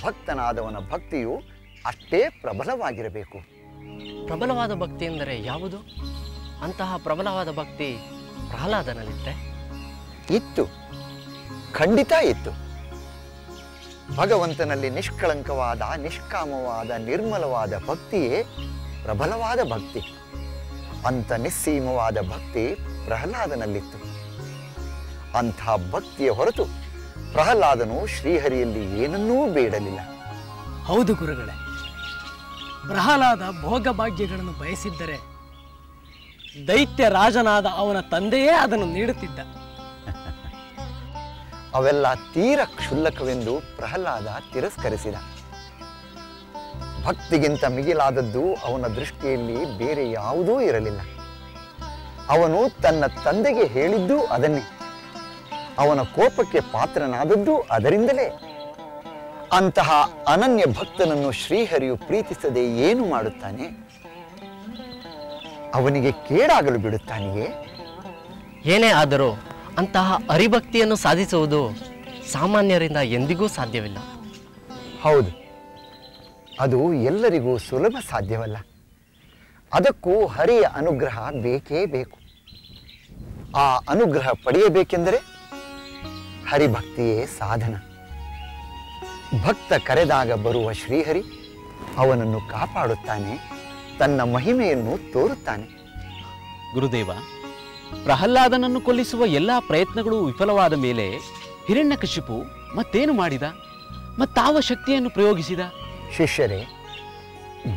ಭಕ್ತನಾದವನ ಭಕ್ತಿಯು ಅಷ್ಟೇ ಪ್ರಬಲವಾಗಿರಬೇಕು. ಪ್ರಬಲವಾದ ಭಕ್ತಿ ಎಂದರೆ ಯಾವುದು? ಅಂತಹ ಪ್ರಬಲವಾದ ಭಕ್ತಿ ಪ್ರಹ್ಲಾದನಲ್ಲಿತ್ತೆ? ಇತ್ತು, ಖಂಡಿತ ಇತ್ತು. ಭಗವಂತನಲ್ಲಿ ನಿಷ್ಕಳಂಕವಾದ, ನಿಷ್ಕಾಮವಾದ, ನಿರ್ಮಲವಾದ ಭಕ್ತಿಯೇ ಪ್ರಬಲವಾದ ಭಕ್ತಿ. ಅಂಥ ನಿಸ್ಸೀಮವಾದ ಭಕ್ತಿ ಪ್ರಹ್ಲಾದನಲ್ಲಿತ್ತು. ಅಂಥ ಭಕ್ತಿಯ ಹೊರತು ಪ್ರಹ್ಲಾದನು ಶ್ರೀಹರಿಯಲ್ಲಿ ಏನನ್ನೂ ಬೇಡಲಿಲ್ಲ. ಹೌದು ಗುರುಗಳೇ, ಪ್ರಹ್ಲಾದ ಭೋಗಭಾಗ್ಯಗಳನ್ನು ಬಯಸಿದ್ದರೆ ದೈತ್ಯ ರಾಜನಾದ ಅವನ ತಂದೆಯೇ ಅದನ್ನು ನೀಡುತ್ತಿದ್ದ. ಅವೆಲ್ಲ ತೀರ ಕ್ಷುಲ್ಲಕವೆಂದು ಪ್ರಹ್ಲಾದ ತಿರಸ್ಕರಿಸಿದ. ಭಕ್ತಿಗಿಂತ ಮಿಗಿಲಾದದ್ದು ಅವನ ದೃಷ್ಟಿಯಲ್ಲಿ ಬೇರೆ ಯಾವುದೂ ಇರಲಿಲ್ಲ. ಅವನು ತನ್ನ ತಂದೆಗೆ ಹೇಳಿದ್ದೂ ಅದನ್ನೇ, ಅವನ ಕೋಪಕ್ಕೆ ಪಾತ್ರನಾದದ್ದು ಅದರಿಂದಲೇ. ಅಂತಹ ಅನನ್ಯ ಭಕ್ತನನ್ನು ಶ್ರೀಹರಿಯು ಪ್ರೀತಿಸದೆ ಏನು ಮಾಡುತ್ತಾನೆ? ಅವನಿಗೆ ಕೇಡಾಗಲು ಬಿಡುತ್ತಾನೆಯೇ? ಏನೇ ಆದರೂ ಅಂತಹ ಹರಿಭಕ್ತಿಯನ್ನು ಸಾಧಿಸುವುದು ಸಾಮಾನ್ಯರಿಂದ ಎಂದಿಗೂ ಸಾಧ್ಯವಿಲ್ಲ. ಹೌದು, ಅದು ಎಲ್ಲರಿಗೂ ಸುಲಭ ಸಾಧ್ಯವಲ್ಲ. ಅದಕ್ಕೂ ಹರಿಯ ಅನುಗ್ರಹ ಬೇಕೇ ಬೇಕು. ಆ ಅನುಗ್ರಹ ಪಡೆಯಬೇಕೆಂದರೆ ಹರಿಭಕ್ತಿಯೇ ಸಾಧನ. ಭಕ್ತ ಕರೆದಾಗ ಬರುವ ಶ್ರೀಹರಿ ಅವನನ್ನು ಕಾಪಾಡುತ್ತಾನೆ, ತನ್ನ ಮಹಿಮೆಯನ್ನು ತೋರುತ್ತಾನೆ. ಗುರುದೇವ, ಪ್ರಹ್ಲಾದನನ್ನು ಕೊಲ್ಲಿಸುವ ಎಲ್ಲ ಪ್ರಯತ್ನಗಳು ವಿಫಲವಾದ ಮೇಲೆ ಹಿರಣ್ಯಕಶಿಪು ಮತ್ತೇನು ಮಾಡಿದ? ಮತ್ತಾವ ಶಕ್ತಿಯನ್ನು ಪ್ರಯೋಗಿಸಿದ? ಶಿಷ್ಯರೇ,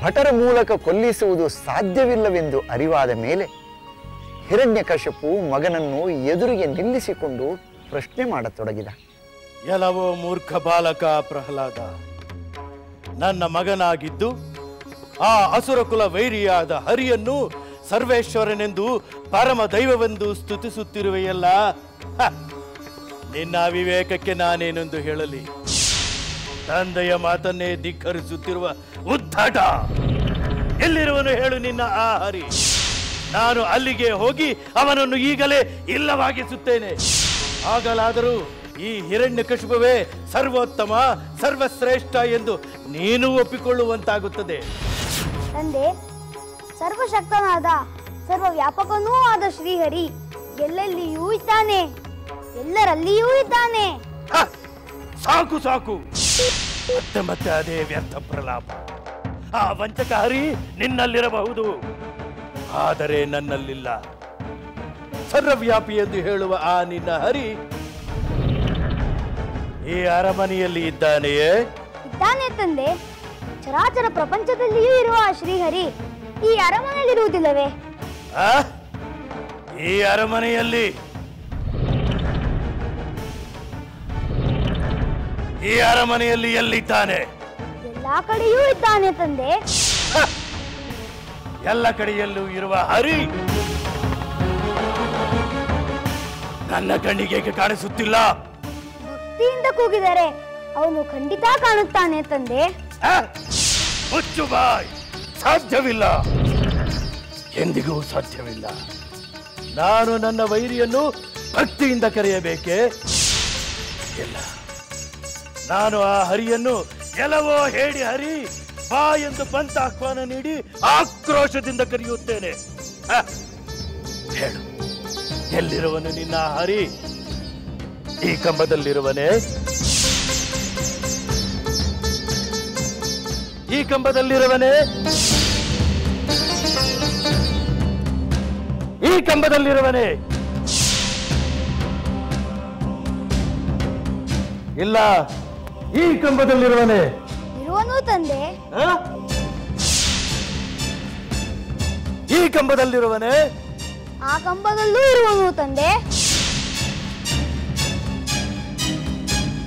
ಭಟರ ಮೂಲಕ ಕೊಲ್ಲಿಸುವುದು ಸಾಧ್ಯವಿಲ್ಲವೆಂದು ಅರಿವಾದ ಮೇಲೆ ಹಿರಣ್ಯಕಶಿಪು ಮಗನನ್ನು ಎದುರಿಗೆ ನಿಲ್ಲಿಸಿಕೊಂಡು ಪ್ರಶ್ನೆ ಮಾಡತೊಡಗಿದ. ಎಲ್ಲವೋ ಮೂರ್ಖ ಬಾಲಕ ಪ್ರಹ್ಲಾದ, ನನ್ನ ಮಗನಾಗಿದ್ದು ಆ ಅಸುರಕುಲ ವೈರಿಯಾದ ಹರಿಯನ್ನು ಸರ್ವೇಶ್ವರನೆಂದು ಪರಮ ದೈವವೆಂದು ಸ್ತುತಿಸುತ್ತಿರುವೆಯಲ್ಲ. ನಿನ್ನ ವಿವೇಕಕ್ಕೆ ನಾನೇನೆಂದು ಹೇಳಲಿ? ತಂದೆಯ ಮಾತನ್ನೇ ಧಿಕ್ಕರಿಸುತ್ತಿರುವ ಉದ್ಧಟ, ಎಲ್ಲಿರುವನು ಹೇಳು ನಿನ್ನ ಆ ಹರಿ? ನಾನು ಅಲ್ಲಿಗೆ ಹೋಗಿ ಅವನನ್ನು ಈಗಲೇ ಇಲ್ಲವಾಗಿಸುತ್ತೇನೆ. ಆಗಲಾದರೂ ಈ ಹಿರಣ್ಯಕಶಿಪುವೇ ಸರ್ವೋತ್ತಮ ಸರ್ವಶ್ರೇಷ್ಠ ಎಂದು ನೀನು ಒಪ್ಪಿಕೊಳ್ಳುವಂತಾಗುತ್ತದೆ. ತಂದೆ, ಸರ್ವಶಕ್ತನಾದ ಸರ್ವವ್ಯಾಪಕನೂ ಆದ ಶ್ರೀಹರಿ ಎಲ್ಲೆಲ್ಲಿಯೂ ಇದ್ದಾನೆ, ಎಲ್ಲರಲ್ಲಿಯೂ ಇದ್ದಾನೆ. ಸಾಕು ಸಾಕು, ಮತ್ತೆ ಮತ್ತೆ ಅದೇ ವ್ಯರ್ಥ ಪ್ರಲಾಪ. ಆ ವಂಚಕ ಹರಿ ನಿನ್ನಲ್ಲಿರಬಹುದು, ಆದರೆ ನನ್ನಲ್ಲಿಲ್ಲ. ಸರ್ವವ್ಯಾಪಿ ಎಂದು ಹೇಳುವ ಆ ನಿನ್ನ ಹರಿ ಈ ಅರಮನೆಯಲ್ಲಿ ಇದ್ದಾನೆಯೇ? ಇದ್ದಾನೆ ತಂದೆ. ಚರಾಚರ ಪ್ರಪಂಚದಲ್ಲಿಯೂ ಇರುವ ಆ ಶ್ರೀಹರಿ ಈ ಅರಮನೆಯಲ್ಲಿರುವುದಿಲ್ಲವೇ? ಈ ಅರಮನೆಯಲ್ಲಿ ಎಲ್ಲಿದ್ದಾನೆ? ಎಲ್ಲಾ ಕಡೆಯೂ ಇದ್ದಾನೆ ತಂದೆ. ಎಲ್ಲ ಕಡೆಯಲ್ಲೂ ಇರುವ ಹರಿ ನನ್ನ ಕಣ್ಣಿಗೆ ಕಾಣಿಸುತ್ತಿಲ್ಲ. ಭಕ್ತಿಯಿಂದ ಕೂಗಿದರೆ ಅವನು ಖಂಡಿತ ಕಾಣುತ್ತಾನೆ ತಂದೆ. ಮುಚ್ಚು ಬಾಯ್, ಸಾಧ್ಯವಿಲ್ಲ, ಎಂದಿಗೂ ಸಾಧ್ಯವಿಲ್ಲ. ನಾನು ನನ್ನ ವೈರಿಯನ್ನು ಭಕ್ತಿಯಿಂದ ಕರೆಯಬೇಕೆ? ಇಲ್ಲ, ನಾನು ಆ ಹರಿಯನ್ನು ಎಲ್ಲವೋ ಹೇಳಿ ಹರಿ ಬಾ ಎಂದು ಪಂಥ ಆಹ್ವಾನ ನೀಡಿ ಆಕ್ರೋಶದಿಂದ ಕರೆಯುತ್ತೇನೆ. ಹೇಳು, ಎಲ್ಲಿರುವನು ನಿನ್ನ ಹರಿ? ಈ ಕಂಬದಲ್ಲಿರುವನೇ? ಈ ಕಂಬದಲ್ಲಿರುವನೇ? ಈ ಕಂಬದಲ್ಲಿರುವನೇ? ಇಲ್ಲ, ಈ ಕಂಬದಲ್ಲಿರುವನೇ? ಇರುವನು ತಂದೆ. ಈ ಕಂಬದಲ್ಲಿರುವನೇ? ಆ ಕಂಬದಲ್ಲೂ ಇರುವನು ತಂದೆ.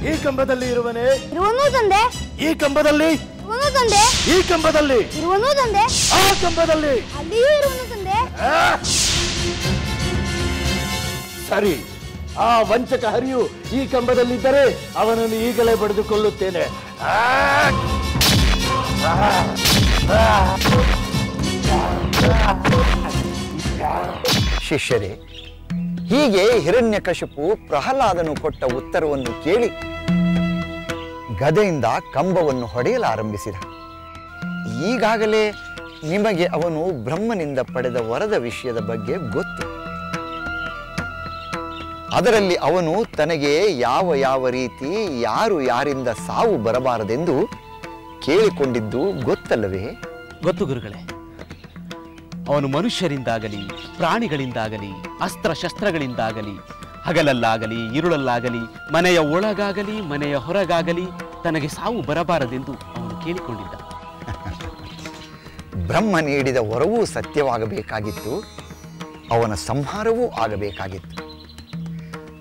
ಈ ಕಂಬದಲ್ಲಿ ಇರುವನೇ? ಇರುವನು ತಂದೆ. ಈ ಕಂಬದಲ್ಲಿ? ಇರುವನು ತಂದೆ. ಈ ಕಂಬದಲ್ಲಿ? ಇರುವನು ತಂದೆ. ಆ ಕಂಬದಲ್ಲಿ? ಅಲ್ಲಿಯೂ ಇರುವನು ತಂದೆ. ಸರಿ, ಆ ವಂಚಕ ಹರಿಯು ಈ ಕಂಬದಲ್ಲಿದ್ದರೆ ಅವನನ್ನು ಈಗಲೇ ಬಡಿದುಕೊಳ್ಳುತ್ತೇನೆ. ಶಿಷ್ಯರೇ, ಹೀಗೆ ಹಿರಣ್ಯಕಶಿಪು ಪ್ರಹ್ಲಾದನು ಕೊಟ್ಟ ಉತ್ತರವನ್ನು ಕೇಳಿ ಗದೆಯಿಂದ ಕಂಬವನ್ನು ಹೊಡೆಯಲಾರಂಭಿಸಿದ. ಈಗಾಗಲೇ ನಿಮಗೆ ಅವನು ಬ್ರಹ್ಮನಿಂದ ಪಡೆದ ವರದ ವಿಷಯದ ಬಗ್ಗೆ ಗೊತ್ತು. ಅದರಲ್ಲಿ ಅವನು ತನಗೆ ಯಾವ ರೀತಿ ಯಾರು ಯಾರಿಂದ ಸಾವು ಬರಬಾರದೆಂದು ಕೇಳಿಕೊಂಡಿದ್ದು ಗೊತ್ತಲ್ಲವೇ? ಗೊತ್ತು ಗುರುಗಳೇ. ಅವನು ಮನುಷ್ಯರಿಂದಾಗಲಿ ಪ್ರಾಣಿಗಳಿಂದಾಗಲಿ ಅಸ್ತ್ರಶಸ್ತ್ರಗಳಿಂದಾಗಲಿ ಹಗಲಲ್ಲಾಗಲಿ ಇರುಳಲ್ಲಾಗಲಿ ಮನೆಯ ಒಳಗಾಗಲಿ ಮನೆಯ ಹೊರಗಾಗಲಿ ತನಗೆ ಸಾವು ಬರಬಾರದೆಂದು ಅವನು ಕೇಳಿಕೊಂಡಿದ್ದ. ಬ್ರಹ್ಮ ನೀಡಿದ ವರವೂ ಸತ್ಯವಾಗಬೇಕಾಗಿತ್ತು, ಅವನ ಸಂಹಾರವೂ ಆಗಬೇಕಾಗಿತ್ತು.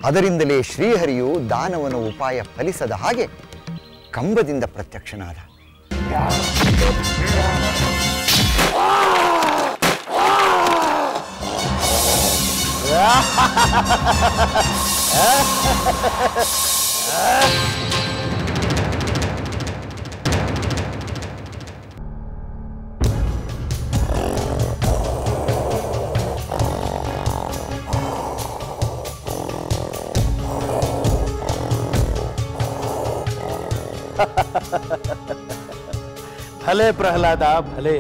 ಅದರಿಂದಲೇ ಶ್ರೀಹರಿಯು ದಾನವನ ಉಪಾಯ ಫಲಿಸದ ಹಾಗೆ ಕಂಬದಿಂದ ಪ್ರತ್ಯಕ್ಷನಾದ. ಭಲೆ ಪ್ರಹ್ಲಾದ, ಭಲೆ.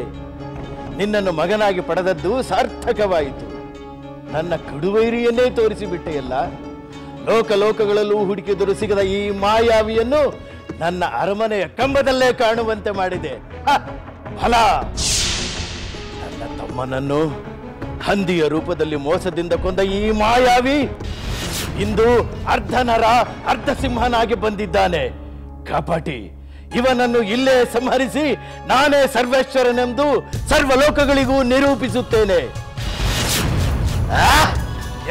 ನಿನ್ನನ್ನು ಮಗನಾಗಿ ಪಡೆದದ್ದು ಸಾರ್ಥಕವಾಯಿತು. ನನ್ನ ಕಡುವೈರಿಯನ್ನೇ ತೋರಿಸಿಬಿಟ್ಟೆಯಲ್ಲ. ಲೋಕಲೋಕಗಳಲ್ಲೂ ಹುಡುಕಿದರೂ ಸಿಗದ ಈ ಮಾಯಾವಿಯನ್ನು ನನ್ನ ಅರಮನೆಯ ಕಂಬದಲ್ಲೇ ಕಾಣುವಂತೆ ಮಾಡಿದೆ. ಫಲ, ನನ್ನ ತಮ್ಮನನ್ನು ಹಂದಿಯ ರೂಪದಲ್ಲಿ ಮೋಸದಿಂದ ಕೊಂದ ಈ ಮಾಯಾವಿ ಇಂದು ಅರ್ಧ ನರ ಅರ್ಧ ಸಿಂಹನಾಗಿ ಬಂದಿದ್ದಾನೆ. ಕಪಟಿ, ಇವನನ್ನು ಇಲ್ಲೇ ಸಂಹರಿಸಿ ನಾನೇ ಸರ್ವೇಶ್ವರನೆಂದು ಸರ್ವಲೋಕಗಳಿಗೂ ನಿರೂಪಿಸುತ್ತೇನೆ.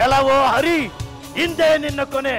ಎಲ್ಲವೋ ಹರಿ, ಹಿಂದೆ ನಿನ್ನ ಕೊನೆ.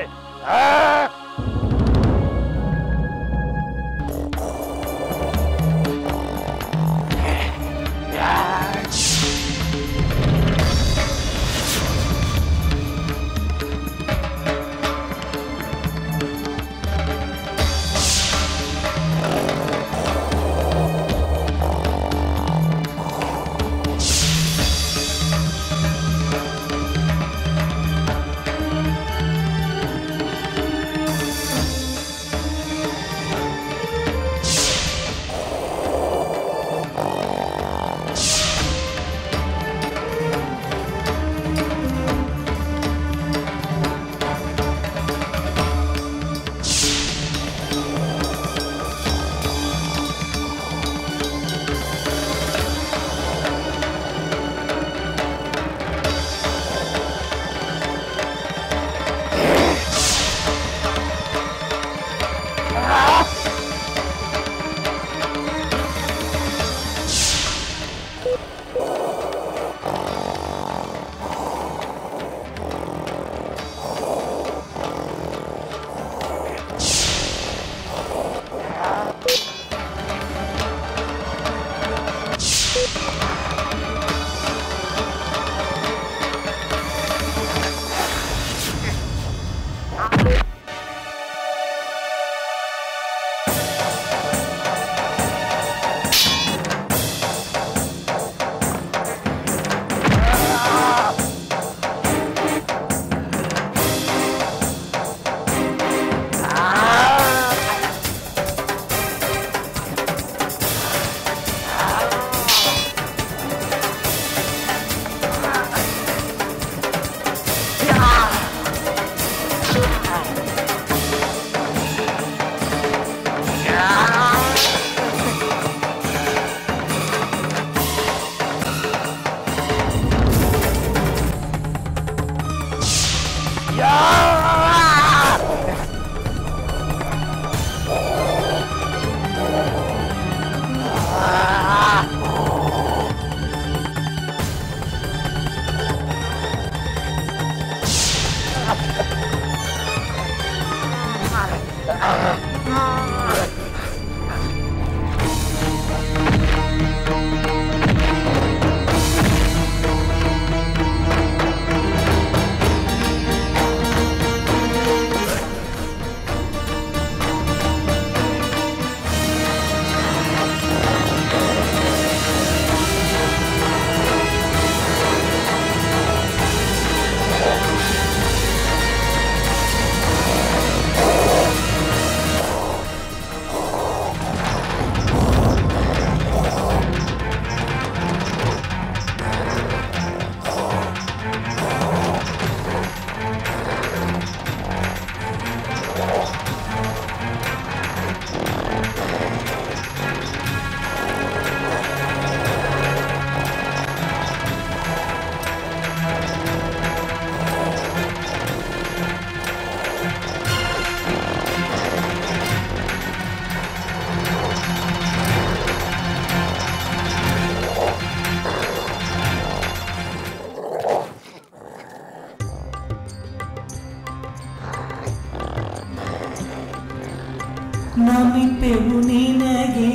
ನಮಿಪೆವು ನಿನಗೆ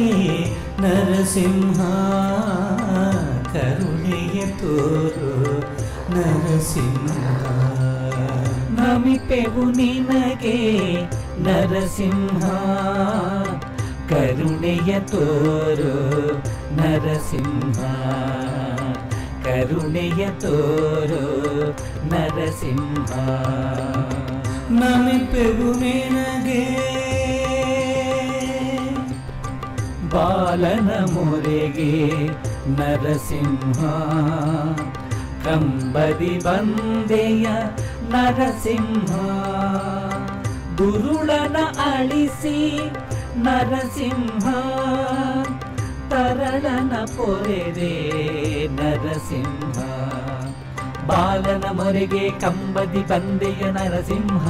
ನರಸಿಂಹ ಕರುಣೆಯ ತೋರು ನರಸಿಂಹ ನಮಿಪೆವು ನಿನಗೆ ನರಸಿಂಹ ಕರುಣೆಯ ತೋರು ನರಸಿಂಹ ಕರುಣೆಯ ತೋರು ನರಸಿಂಹ ನಮಿಪೆವು ನಿನಗೆ ಬಾಲನ ಮೊರೆಗೆ ನರಸಿಂಹ ಕಂಬದಿ ಬಂದೆಯ ನರಸಿಂಹ ದುರುಳನ ಅಳಿಸಿ ನರಸಿಂಹ ತರಳನ ಪೊರೆದೆ ನರಸಿಂಹ ಬಾಲನ ಮೊರೆಗೆ ಕಂಬದಿ ಬಂದೆಯ ನರಸಿಂಹ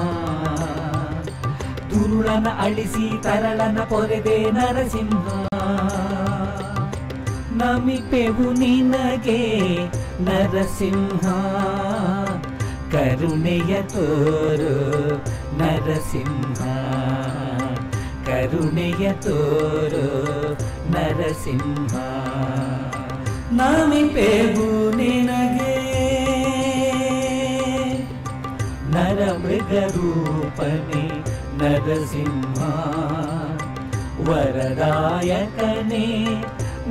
ದುರುಳನ ಅಳಿಸಿ ತರಳನ ಪೊರೆದೆ ನರಸಿಂಹ ನಮಿಪೆವು ನಿನಗೆ ನರಸಿಂಹ ಕರುಣೆಯ ತೋರು ನರಸಿಂಹ ಕರುಣೆಯ ತೋರು ನರಸಿಂಹ ನಮಿಪೆವು ನಿನಗೆ ನರಮೃಗರೂಪನೆ ನರಸಿಂಹ ವರದಾಯಕನೇ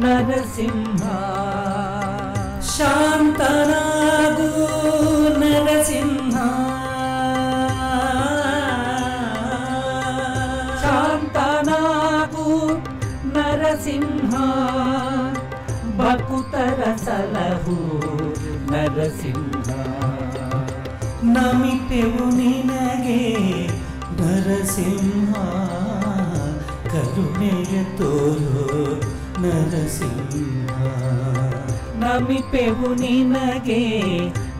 ನರಸಿಂಹ ಶಾಂತನಾಗು ನರಸಿಂಹ ಶಾಂತನಾಗು ನರಸಿಂಹ ಭಕುತರ ಸಲಹು ನರಸಿಂಹ ನಮಿಪೆವು ನಿನಗೆ ನರಸಿಂಹ ಕರುಣೆಯ ತೋರು ನರಸಿಂಹ ನಮಿಪೆವು ನಿನಗೆ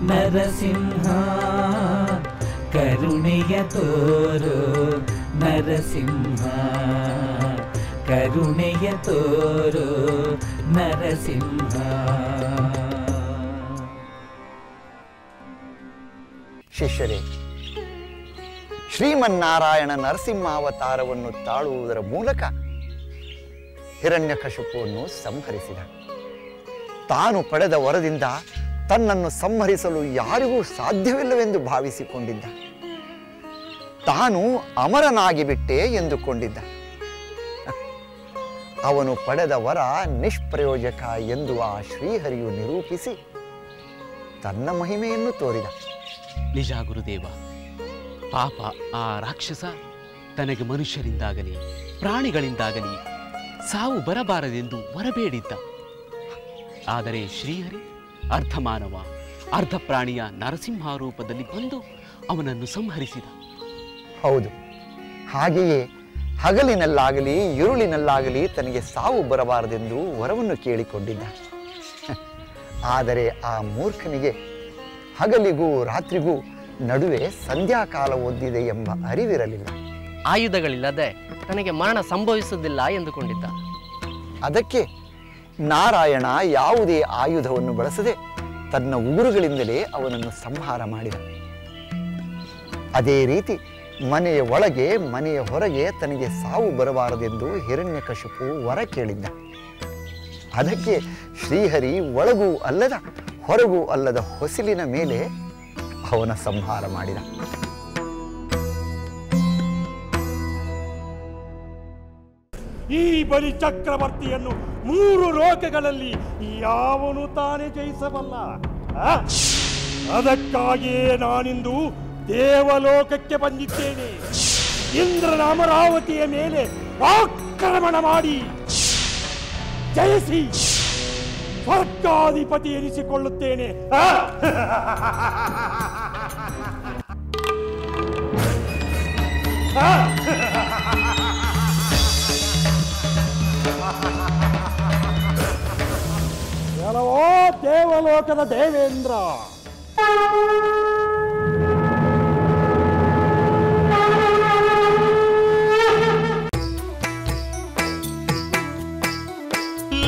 ನರಸಿಂಹ ಕರುಣೆಯ ತೋರು ನರಸಿಂಹ ಕರುಣೆಯ ತೋರು ನರಸಿಂಹ ಶಿಷ್ಯರೇ, ಶ್ರೀಮನ್ನಾರಾಯಣ ನರಸಿಂಹಾವತಾರವನ್ನು ತಾಳುವುದರ ಮೂಲಕ ಹಿರಣ್ಯಕಶಿಪುವನ್ನು ಸಂಹರಿಸಿದ. ತಾನು ಪಡೆದ ವರದಿಂದ ತನ್ನನ್ನು ಸಂಹರಿಸಲು ಯಾರಿಗೂ ಸಾಧ್ಯವಿಲ್ಲವೆಂದು ಭಾವಿಸಿಕೊಂಡಿದ್ದ. ತಾನು ಅಮರನಾಗಿ ಬಿಟ್ಟೆ ಎಂದುಕೊಂಡಿದ್ದ. ಅವನು ಪಡೆದ ವರ ನಿಷ್ಪ್ರಯೋಜಕ ಎಂದು ಆ ಶ್ರೀಹರಿಯು ನಿರೂಪಿಸಿ ತನ್ನ ಮಹಿಮೆಯನ್ನು ತೋರಿದ. ನಿಜ ಗುರುದೇವ, ಪಾಪ ಆ ರಾಕ್ಷಸ ತನಗೆ ಮನುಷ್ಯರಿಂದಾಗಲಿ ಪ್ರಾಣಿಗಳಿಂದಾಗಲಿ ಸಾವು ಬರಬಾರದೆಂದು ಹೊರಬೇಡಿದ್ದ. ಆದರೆ ಶ್ರೀಹರಿ ಅರ್ಧ ಮಾನವ ಅರ್ಧ ಪ್ರಾಣಿಯ ನರಸಿಂಹ ರೂಪದಲ್ಲಿ ಬಂದು ಅವನನ್ನು ಸಂಹರಿಸಿದ. ಹೌದು, ಹಾಗೆಯೇ ಹಗಲಿನಲ್ಲಾಗಲಿ ഇരുಳಿನಲ್ಲಾಗಲಿ ತನಗೆ ಸಾವು ಬರಬಾರದೆಂದು ವರವನ್ನು ಕೇಳಿಕೊಂಡಿದ್ದ. ಆದರೆ ಆ ಮೂರ್ಖನಿಗೆ ಹಗಲಿಗೂ ರಾತ್ರಿಗೂ ನಡುವೆ ಸಂಧ್ಯಾಕಾಲ ಒದ್ದಿದೆ ಎಂಬ ಅರಿವಿರಲಿಲ್ಲ. ಆಯುಧಗಳಿಲ್ಲದೆ ತನಗೆ ಮರಣ ಸಂಭವಿಸುವುದಿಲ್ಲ ಎಂದುಕೊಂಡಿದ್ದ. ಅದಕ್ಕೆ ನಾರಾಯಣ ಯಾವುದೇ ಆಯುಧವನ್ನು ಬಳಸದೆ ತನ್ನ ಉಗುರುಗಳಿಂದಲೇ ಅವನನ್ನು ಸಂಹಾರ ಮಾಡಿದ. ಅದೇ ರೀತಿ ಮನೆಯ ಒಳಗೆ ಮನೆಯ ಹೊರಗೆ ತನಗೆ ಸಾವು ಬರಬಾರದೆಂದು ಹಿರಣ್ಯಕಶಿಪು ವರ ಕೇಳಿದ್ದ. ಅದಕ್ಕೆ ಶ್ರೀಹರಿ ಒಳಗೂ ಅಲ್ಲದ ಹೊರಗೂ ಅಲ್ಲದ ಹೊಸಿಲಿನ ಮೇಲೆ ಅವನ ಸಂಹಾರ ಮಾಡಿದ. ಈ ಬಲಿ ಚಕ್ರವರ್ತಿಯನ್ನು 3 ಲೋಕಗಳಲ್ಲಿ ಯಾವನು ತಾನೇ ಜಯಿಸಬಲ್ಲ. ಅದಕ್ಕಾಗಿಯೇ ನಾನಿಂದು ದೇವಲೋಕಕ್ಕೆ ಬಂದಿದ್ದೇನೆ. ಇಂದ್ರನ ಅಮರಾವತಿಯ ಮೇಲೆ ಆಕ್ರಮಣ ಮಾಡಿ ಜಯಿಸಿ ಸ್ವರ್ಗಾಧಿಪತಿ ಎನಿಸಿಕೊಳ್ಳುತ್ತೇನೆ. ಎಲ್ಲವೋ ದೇವಲೋಕದ ದೇವೇಂದ್ರ,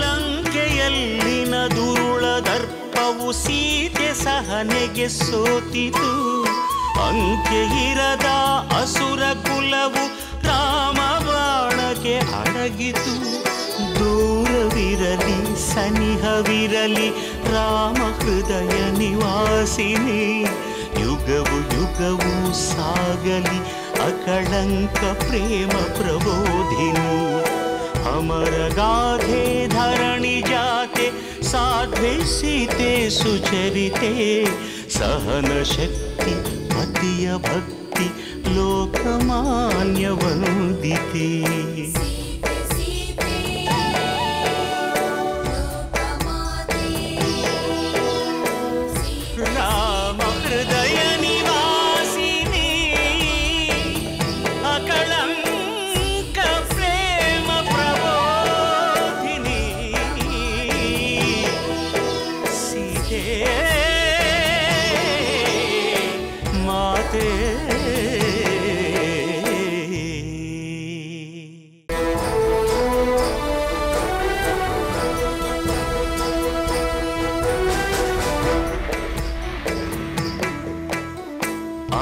ಲಂಕೆಯಲ್ಲಿನ ದುರುಳ ದರ್ಪವು ಸೀತೆ ಸಹನೆಗೆ ಸೋತಿತು. ಅಂಕೆ ಇರದ ಅಸುರ ಕುಲವು ರಾಮ ಬಾಣ ಏಕೆ ಅಡಗಿತು ದೂರವಿರಲಿ ಸನಿಹವಿರಲಿ ರಾಮ ಹೃದಯ ನಿವಾಸಿನಿ ಯುಗವು ಯುಗವು ಸಾಗಲಿ ಅಕಳಂಕ ಪ್ರೇಮ ಪ್ರಬೋಧಿನಿ ಅಮರ ಗಾಧೆ ಧರಣಿ ಜಾತೆ ಸಾಧ್ವೆ ಸೀತೆ ಸುಚರಿತೆ ಸಹನ ಶಕ್ತಿ ಪತಿಯ ಭಕ್ತಿ ಲೋಕಮಾನ್ಯ ವಂದಿತೆ ರಾಮ ಹೃದಯ ನಿವಾಸಿನಿ ಅಕಳಂಕ ಪ್ರೇಮ ಪ್ರಬೋಧಿನಿ ಸೀತೆ ಮಾತೆ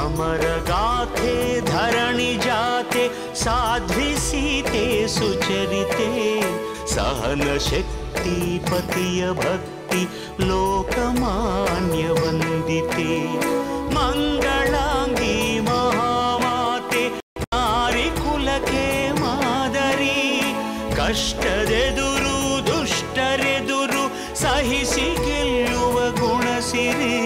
अमर गाथे धरणि जाते साध्वी सीते सुचरिते सहन शक्ति पतिय भक्ति लोकमान्य वंदिते मंगलांगी महामाते नारी कुल के मादरी कष्टदेदुरु दुष्टरेदुरु सहिಸಿ ಗೆಲ್ಲುವ ಗುಣಸಿರಿ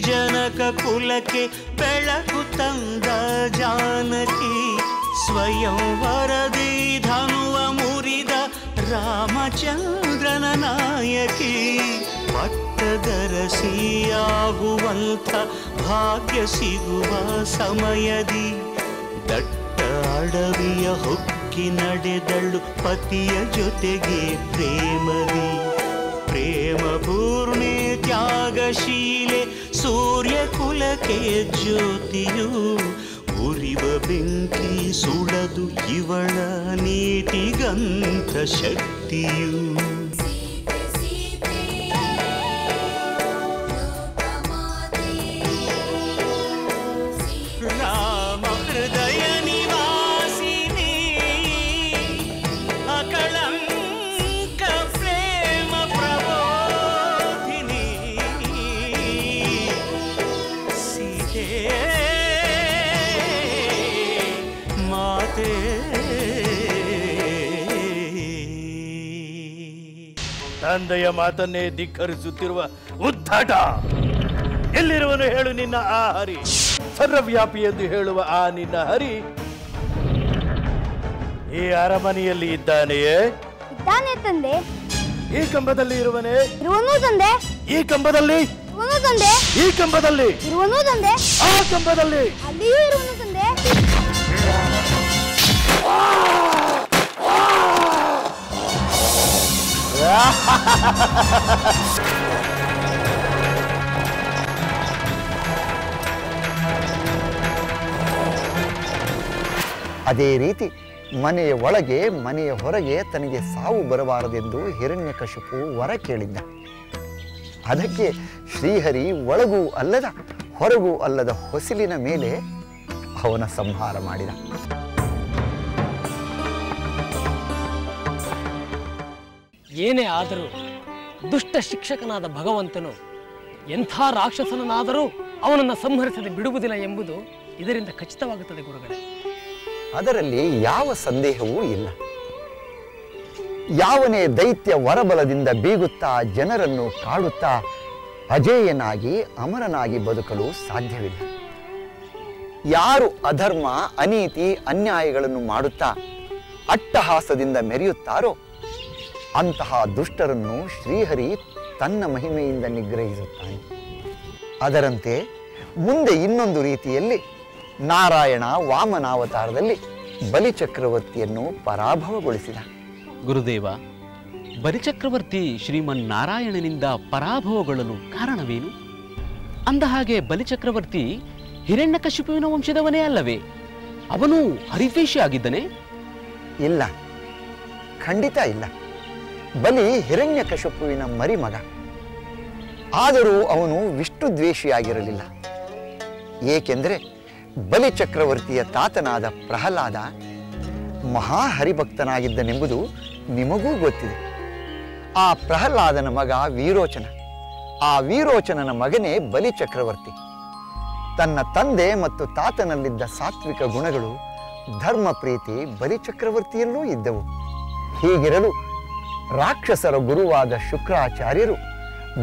ಜನಕ ಕುಲಕ್ಕೆ ಬೆಳಕು ತಂದ ಜಾನಕಿ ಸ್ವಯಂವರದಿ ಧನುವ ಮುರಿದ ರಾಮಚಂದ್ರನ ನಾಯಕಿ ಪಟ್ಟದರಸಿಯಾಗುವಂಥ ಭಾಗ್ಯ ಸಿಗುವ ಸಮಯದಿ ದಟ್ಟ ಅಡವಿಯ ಹೊಕ್ಕಿ ನಡೆದಳು ಪತಿಯ ಜೊತೆಗೆ ಪ್ರೇಮದಿ ಪ್ರೇಮ ಪೂರ್ಣೆ ತ್ಯಾಗಶೀಲೆ ಸೂರ್ಯ ಕುಲಕ್ಕೆ ಜ್ಯೋತಿಯು ಉರಿವ ಬೆಂಕಿ ಸುಡದು ಇವಳ ನೀತಿಗಂತ ಶಕ್ತಿಯು ರಾಮ ಹೃದಯ ನಿವಾಸಿನಿ ಅಕಳಂಕ ಪ್ರೇಮ ಪ್ರಬೋಧಿನಿ ಸೀತೆ ಮಾತೆ ತಂದೆಯ ಮಾತನ್ನೇ ಧಿಕ್ಕರಿಸುತ್ತಿರುವ ಉದ್ಧಾಟ ಎಲ್ಲಿರುವನು ಹೇಳು ನಿನ್ನ ಆ ಹರಿ ಸರ್ವವ್ಯಾಪಿ ಎಂದು ಹೇಳುವ ಆ ನಿನ್ನ ಹರಿ ಈ ಅರಮನೆಯಲ್ಲಿ ಇದ್ದಾನೆಯೇ ಇದ್ದಾನೆ ತಂದೆ ಈ ಕಂಬದಲ್ಲಿ ಇರುವನೇ ಇರುವನು ತಂದೆ ಈ ಕಂಬದಲ್ಲಿ ಇರುವನು ತಂದೆ ಈ ಕಂಬದಲ್ಲಿ ಇರುವನು ತಂದೆ ಆ ಕಂಬದಲ್ಲಿ ಅಲ್ಲಿಯೂ ಇರುವನು ತಂದೆ ಅದೇ ರೀತಿ ಮನೆಯ ಒಳಗೆ ಮನೆಯ ಹೊರಗೆ ತನಗೆ ಸಾವು ಬರಬಾರದೆಂದು ಹಿರಣ್ಯಕಶಿಪು ವರ ಕೇಳಿದ್ದ. ಅದಕ್ಕೆ ಶ್ರೀಹರಿ ಒಳಗೂ ಅಲ್ಲದ ಹೊರಗೂ ಅಲ್ಲದ ಹೊಸಿಲಿನ ಮೇಲೆ ಅವನ ಸಂಹಾರ ಮಾಡಿದ. ಏನೇ ಆದರೂ ದುಷ್ಟ ಶಿಕ್ಷಕನಾದ ಭಗವಂತನು ಎಂಥ ರಾಕ್ಷಸನಾದರೂ ಅವನನ್ನು ಸಂಹರಿಸದೆ ಬಿಡುವುದಿಲ್ಲ ಎಂಬುದು ಇದರಿಂದ ಖಚಿತವಾಗುತ್ತದೆ ಗುರುಗಳೇ. ಅದರಲ್ಲಿ ಯಾವ ಸಂದೇಹವೂ ಇಲ್ಲ. ಯಾವನೇ ದೈತ್ಯ ವರಬಲದಿಂದ ಬೀಗುತ್ತಾ ಜನರನ್ನು ಕಾಡುತ್ತಾ ಅಜೇಯನಾಗಿ ಅಮರನಾಗಿ ಬದುಕಲು ಸಾಧ್ಯವಿಲ್ಲ. ಯಾರು ಅಧರ್ಮ ಅನೀತಿ ಅನ್ಯಾಯಗಳನ್ನು ಮಾಡುತ್ತಾ ಅಟ್ಟಹಾಸದಿಂದ ಮೆರೆಯುತ್ತಾರೋ ಅಂತಹ ದುಷ್ಟರನ್ನು ಶ್ರೀಹರಿ ತನ್ನ ಮಹಿಮೆಯಿಂದ ನಿಗ್ರಹಿಸುತ್ತಾನೆ. ಅದರಂತೆ ಮುಂದೆ ಇನ್ನೊಂದು ರೀತಿಯಲ್ಲಿ ನಾರಾಯಣ ವಾಮನಾವತಾರದಲ್ಲಿ ಬಲಿಚಕ್ರವರ್ತಿಯನ್ನು ಪರಾಭವಗೊಳಿಸಿದ. ಗುರುದೇವ, ಬಲಿಚಕ್ರವರ್ತಿ ಶ್ರೀಮನ್ನಾರಾಯಣನಿಂದ ಪರಾಭವಗೊಳ್ಳಲು ಕಾರಣವೇನು? ಅಂದ ಹಾಗೆ ಬಲಿಚಕ್ರವರ್ತಿ ಹಿರಣ್ಯಕಶಿಪುವಿನ ವಂಶದವನೇ ಅಲ್ಲವೇ? ಅವನು ಹರಿದ್ವೇಷಿ ಆಗಿದ್ದನೇ? ಇಲ್ಲ, ಖಂಡಿತ ಇಲ್ಲ. ಬಲಿ ಹಿರಣ್ಯಕಶಿಪುವಿನ ಮರಿಮಗ. ಆದರೂ ಅವನು ವಿಷ್ಣು ದ್ವೇಷಿಯಾಗಿರಲಿಲ್ಲ. ಏಕೆಂದರೆ ಬಲಿಚಕ್ರವರ್ತಿಯ ತಾತನಾದ ಪ್ರಹ್ಲಾದ ಮಹಾಹರಿಭಕ್ತನಾಗಿದ್ದನೆಂಬುದು ನಿಮಗೂ ಗೊತ್ತಿದೆ. ಆ ಪ್ರಹ್ಲಾದನ ಮಗ ವೀರೋಚನ. ಆ ವೀರೋಚನನ ಮಗನೇ ಬಲಿಚಕ್ರವರ್ತಿ. ತನ್ನ ತಂದೆ ಮತ್ತು ತಾತನಲ್ಲಿದ್ದ ಸಾತ್ವಿಕ ಗುಣಗಳು, ಧರ್ಮ ಪ್ರೀತಿ ಬಲಿಚಕ್ರವರ್ತಿಯಲ್ಲೂ ಇದ್ದವು. ಹೀಗಿರಲು ರಾಕ್ಷಸರ ಗುರುವಾದ ಶುಕ್ರಾಚಾರ್ಯರು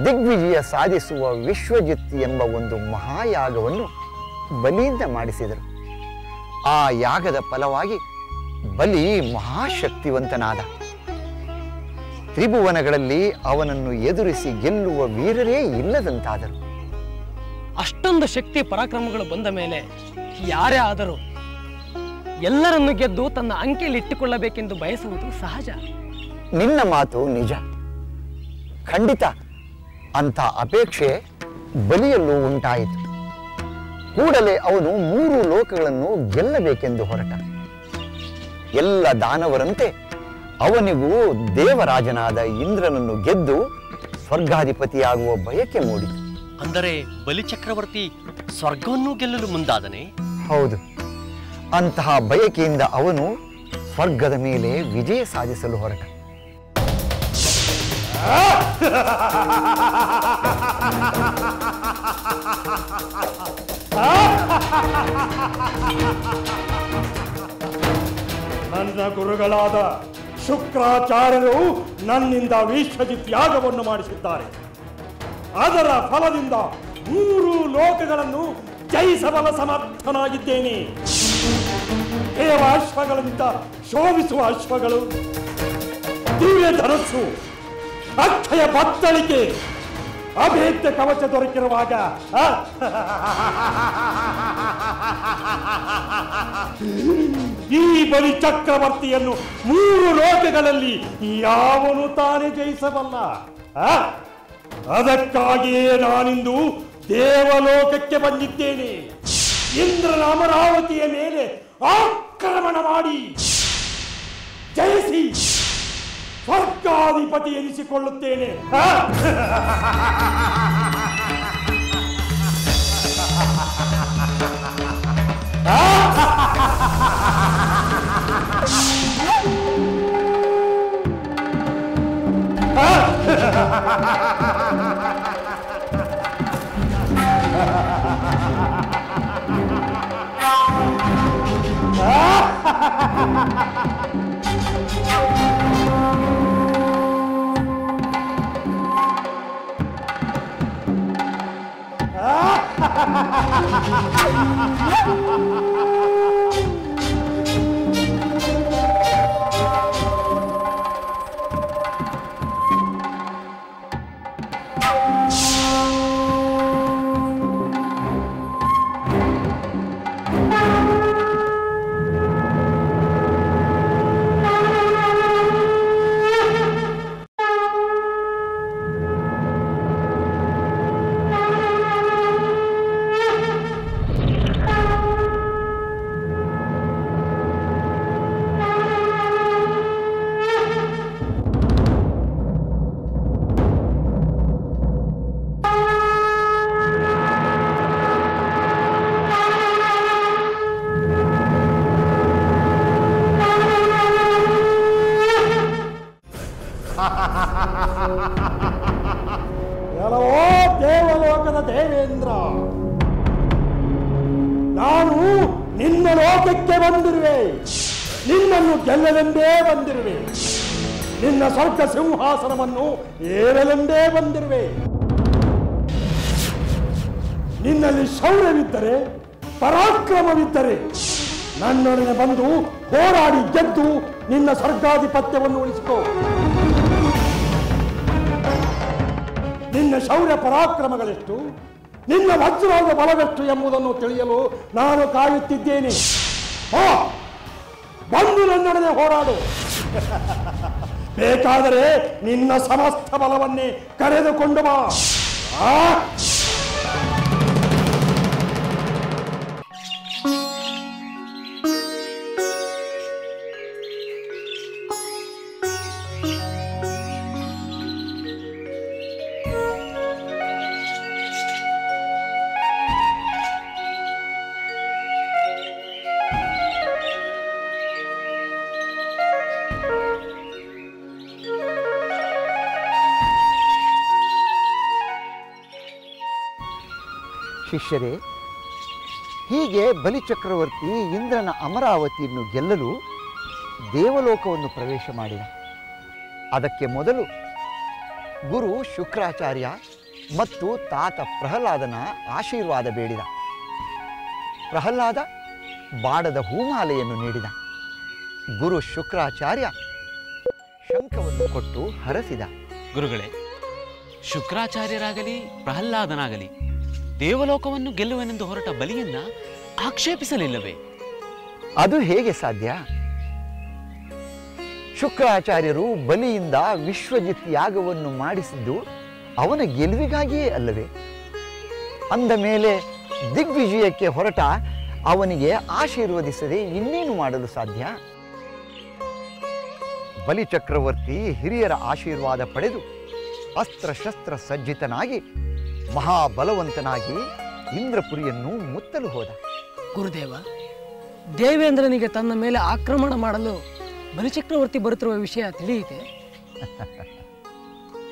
ದಿಗ್ವಿಜಯ ಸಾಧಿಸುವ ವಿಶ್ವಜಿತ್ ಎಂಬ ಒಂದು ಮಹಾಯಾಗವನ್ನು ಬಲಿಯಿಂದ ಮಾಡಿಸಿದರು. ಆ ಯಾಗದ ಫಲವಾಗಿ ಬಲಿ ಮಹಾಶಕ್ತಿವಂತನಾದ. ತ್ರಿಭುವನಗಳಲ್ಲಿ ಅವನನ್ನು ಎದುರಿಸಿ ಗೆಲ್ಲುವ ವೀರರೇ ಇಲ್ಲದಂತಾದರು. ಅಷ್ಟೊಂದು ಶಕ್ತಿ ಪರಾಕ್ರಮಗಳು ಬಂದ ಮೇಲೆ ಯಾರೇ ಆದರೂ ಎಲ್ಲರನ್ನು ಗೆದ್ದು ತನ್ನ ಅಂಕೆಯಲ್ಲಿಟ್ಟುಕೊಳ್ಳಬೇಕೆಂದು ಬಯಸುವುದು ಸಹಜ. ನಿನ್ನ ಮಾತು ನಿಜ. ಖಂಡಿತ ಅಂಥ ಅಪೇಕ್ಷೆ ಬಲಿಯಲ್ಲೂ ಉಂಟಾಯಿತು. ಕೂಡಲೇ ಅವನು 3 ಲೋಕಗಳನ್ನು ಗೆಲ್ಲಬೇಕೆಂದು ಹೊರಟ. ಎಲ್ಲ ದಾನವರಂತೆ ಅವನಿಗೂ ದೇವರಾಜನಾದ ಇಂದ್ರನನ್ನು ಗೆದ್ದು ಸ್ವರ್ಗಾಧಿಪತಿಯಾಗುವ ಬಯಕೆ ಮೂಡಿತು. ಅಂದರೆ ಬಲಿಚಕ್ರವರ್ತಿ ಸ್ವರ್ಗವನ್ನು ಗೆಲ್ಲಲು ಮುಂದಾದನೆ? ಹೌದು. ಅಂತಹ ಬಯಕೆಯಿಂದ ಅವನು ಸ್ವರ್ಗದ ಮೇಲೆ ವಿಜಯ ಸಾಧಿಸಲು ಹೊರಟ. ನನ್ನ ಗುರುಗಳಾದ ಶುಕ್ರಾಚಾರ್ಯರು ನನ್ನಿಂದ ವಿಶ್ವಜಿತ್ ಯಾಗವನ್ನು ಮಾಡಿಸಿದ್ದಾರೆ. ಅದರ ಫಲದಿಂದ 3 ಲೋಕಗಳನ್ನು ಜಯಿಸಬಲ ಸಮರ್ಥನಾಗಿದ್ದೇನೆ. ದೇವ ಅಶ್ವಗಳಿಂದ ಶೋಭಿಸುವ ಅಶ್ವಗಳು, ದಿವ್ಯ ಧನಸ್ಸು, ಅಕ್ಷಯ ಬತ್ತಳಿಕೆ, ಅಭೇದ್ಯ ಕವಚ ದೊರಕಿರುವಾಗ ಈ ಬಲಿ ಚಕ್ರವರ್ತಿಯನ್ನು 3 ಲೋಕಗಳಲ್ಲಿ ಯಾವನು ತಾನೇ ಜಯಿಸಬಲ್ಲ? ಅದಕ್ಕಾಗಿಯೇ ನಾನಿಂದು ದೇವಲೋಕಕ್ಕೆ ಬಂದಿದ್ದೇನೆ. ಇಂದ್ರನ ಅಮರಾವತಿಯ ಮೇಲೆ ಆಕ್ರಮಣ ಮಾಡಿ ಜಯಿಸಿ ಸ್ವರ್ಗಾಧಿಪತಿ ಎನಿಸಿಕೊಳ್ಳುತ್ತೇನೆ. ಎಲ್ಲವೋ ದೇವಲೋಕದ ದೇವೇಂದ್ರ, ನಾನು ನಿನ್ನ ಲೋಕಕ್ಕೆ ಬಂದಿರುವೆ. ನಿನ್ನನ್ನು ಗೆಲ್ಲಲೆಂದೇ ಬಂದಿರುವೆ. ನಿನ್ನ ಸ್ವರ್ಗ ಸಿಂಹಾಸನವನ್ನು ಏರಲೆಂದೇ ಬಂದಿರುವೆ. ನಿನ್ನಲ್ಲಿ ಶೌರ್ಯವಿದ್ದರೆ, ಪರಾಕ್ರಮವಿದ್ದರೆ ನನ್ನೊಡನೆ ಬಂದು ಹೋರಾಡಿ ಗೆದ್ದು ನಿನ್ನ ಸ್ವರ್ಗಾಧಿಪತ್ಯವನ್ನು ಉಳಿಸಿಕೋ. ನಿನ್ನ ಶೌರ್ಯ ಪರಾಕ್ರಮಗಳೆಷ್ಟು, ನಿನ್ನ ವಜ್ರದ ಬಲವೆಷ್ಟು ಎಂಬುದನ್ನು ತಿಳಿಯಲು ನಾನು ಕಾಯುತ್ತಿದ್ದೇನೆ. ಬಂದು ನನ್ನೊಡನೆ ಹೋರಾಡು. ಬೇಕಾದರೆ ನಿನ್ನ ಸಮಸ್ತ ಬಲವನ್ನೇ ಕರೆದುಕೊಂಡು ಬಾ. ಶಿಷ್ಯರೇ, ಹೀಗೆ ಬಲಿಚಕ್ರವರ್ತಿ ಇಂದ್ರನ ಅಮರಾವತಿಯನ್ನು ಗೆಲ್ಲಲು ದೇವಲೋಕವನ್ನು ಪ್ರವೇಶ ಮಾಡಿದ. ಅದಕ್ಕೆ ಮೊದಲು ಗುರು ಶುಕ್ರಾಚಾರ್ಯ ಮತ್ತು ತಾತ ಪ್ರಹ್ಲಾದನ ಆಶೀರ್ವಾದ ಬೇಡಿದ. ಪ್ರಹ್ಲಾದ ಬಾಣದ ಹೂಮಾಲೆಯನ್ನು ನೀಡಿದ. ಗುರು ಶುಕ್ರಾಚಾರ್ಯ ಶಂಖವನ್ನು ಕೊಟ್ಟು ಹರಸಿದ. ಗುರುಗಳೇ, ಶುಕ್ರಾಚಾರ್ಯರಾಗಲಿ ಪ್ರಹ್ಲಾದನಾಗಲಿ ದೇವಲೋಕವನ್ನು ಗೆಲ್ಲುವನೆಂದು ಹೊರಟ ಬಲಿಯನ್ನ ಆಕ್ಷೇಪಿಸಲಿಲ್ಲವೇ? ಅದು ಹೇಗೆ ಸಾಧ್ಯ? ಶುಕ್ರಾಚಾರ್ಯರು ಬಲಿಯಿಂದ ವಿಶ್ವಜಿತ್ ಯಾಗವನ್ನು ಮಾಡಿಸಿದ್ದು ಅವನ ಗೆಲುವಿಗಾಗಿಯೇ ಅಲ್ಲವೇ? ಅಂದ ಮೇಲೆ ದಿಗ್ವಿಜಯಕ್ಕೆ ಹೊರಟ ಅವನಿಗೆ ಆಶೀರ್ವದಿಸದೆ ಇನ್ನೇನು ಮಾಡಲು ಸಾಧ್ಯ? ಬಲಿಚಕ್ರವರ್ತಿ ಹಿರಿಯರ ಆಶೀರ್ವಾದ ಪಡೆದು ಅಸ್ತ್ರಶಸ್ತ್ರ ಸಜ್ಜಿತನಾಗಿ ಮಹಾಬಲವಂತನಾಗಿ ಇಂದ್ರಪುರಿಯನ್ನು ಮುತ್ತಲು ಹೋದ. ಗುರುದೇವ, ದೇವೇಂದ್ರನಿಗೆ ತನ್ನ ಮೇಲೆ ಆಕ್ರಮಣ ಮಾಡಲು ಬಲಿಚಕ್ರವರ್ತಿ ಬರುತ್ತಿರುವ ವಿಷಯ ತಿಳಿಯಿತೆ?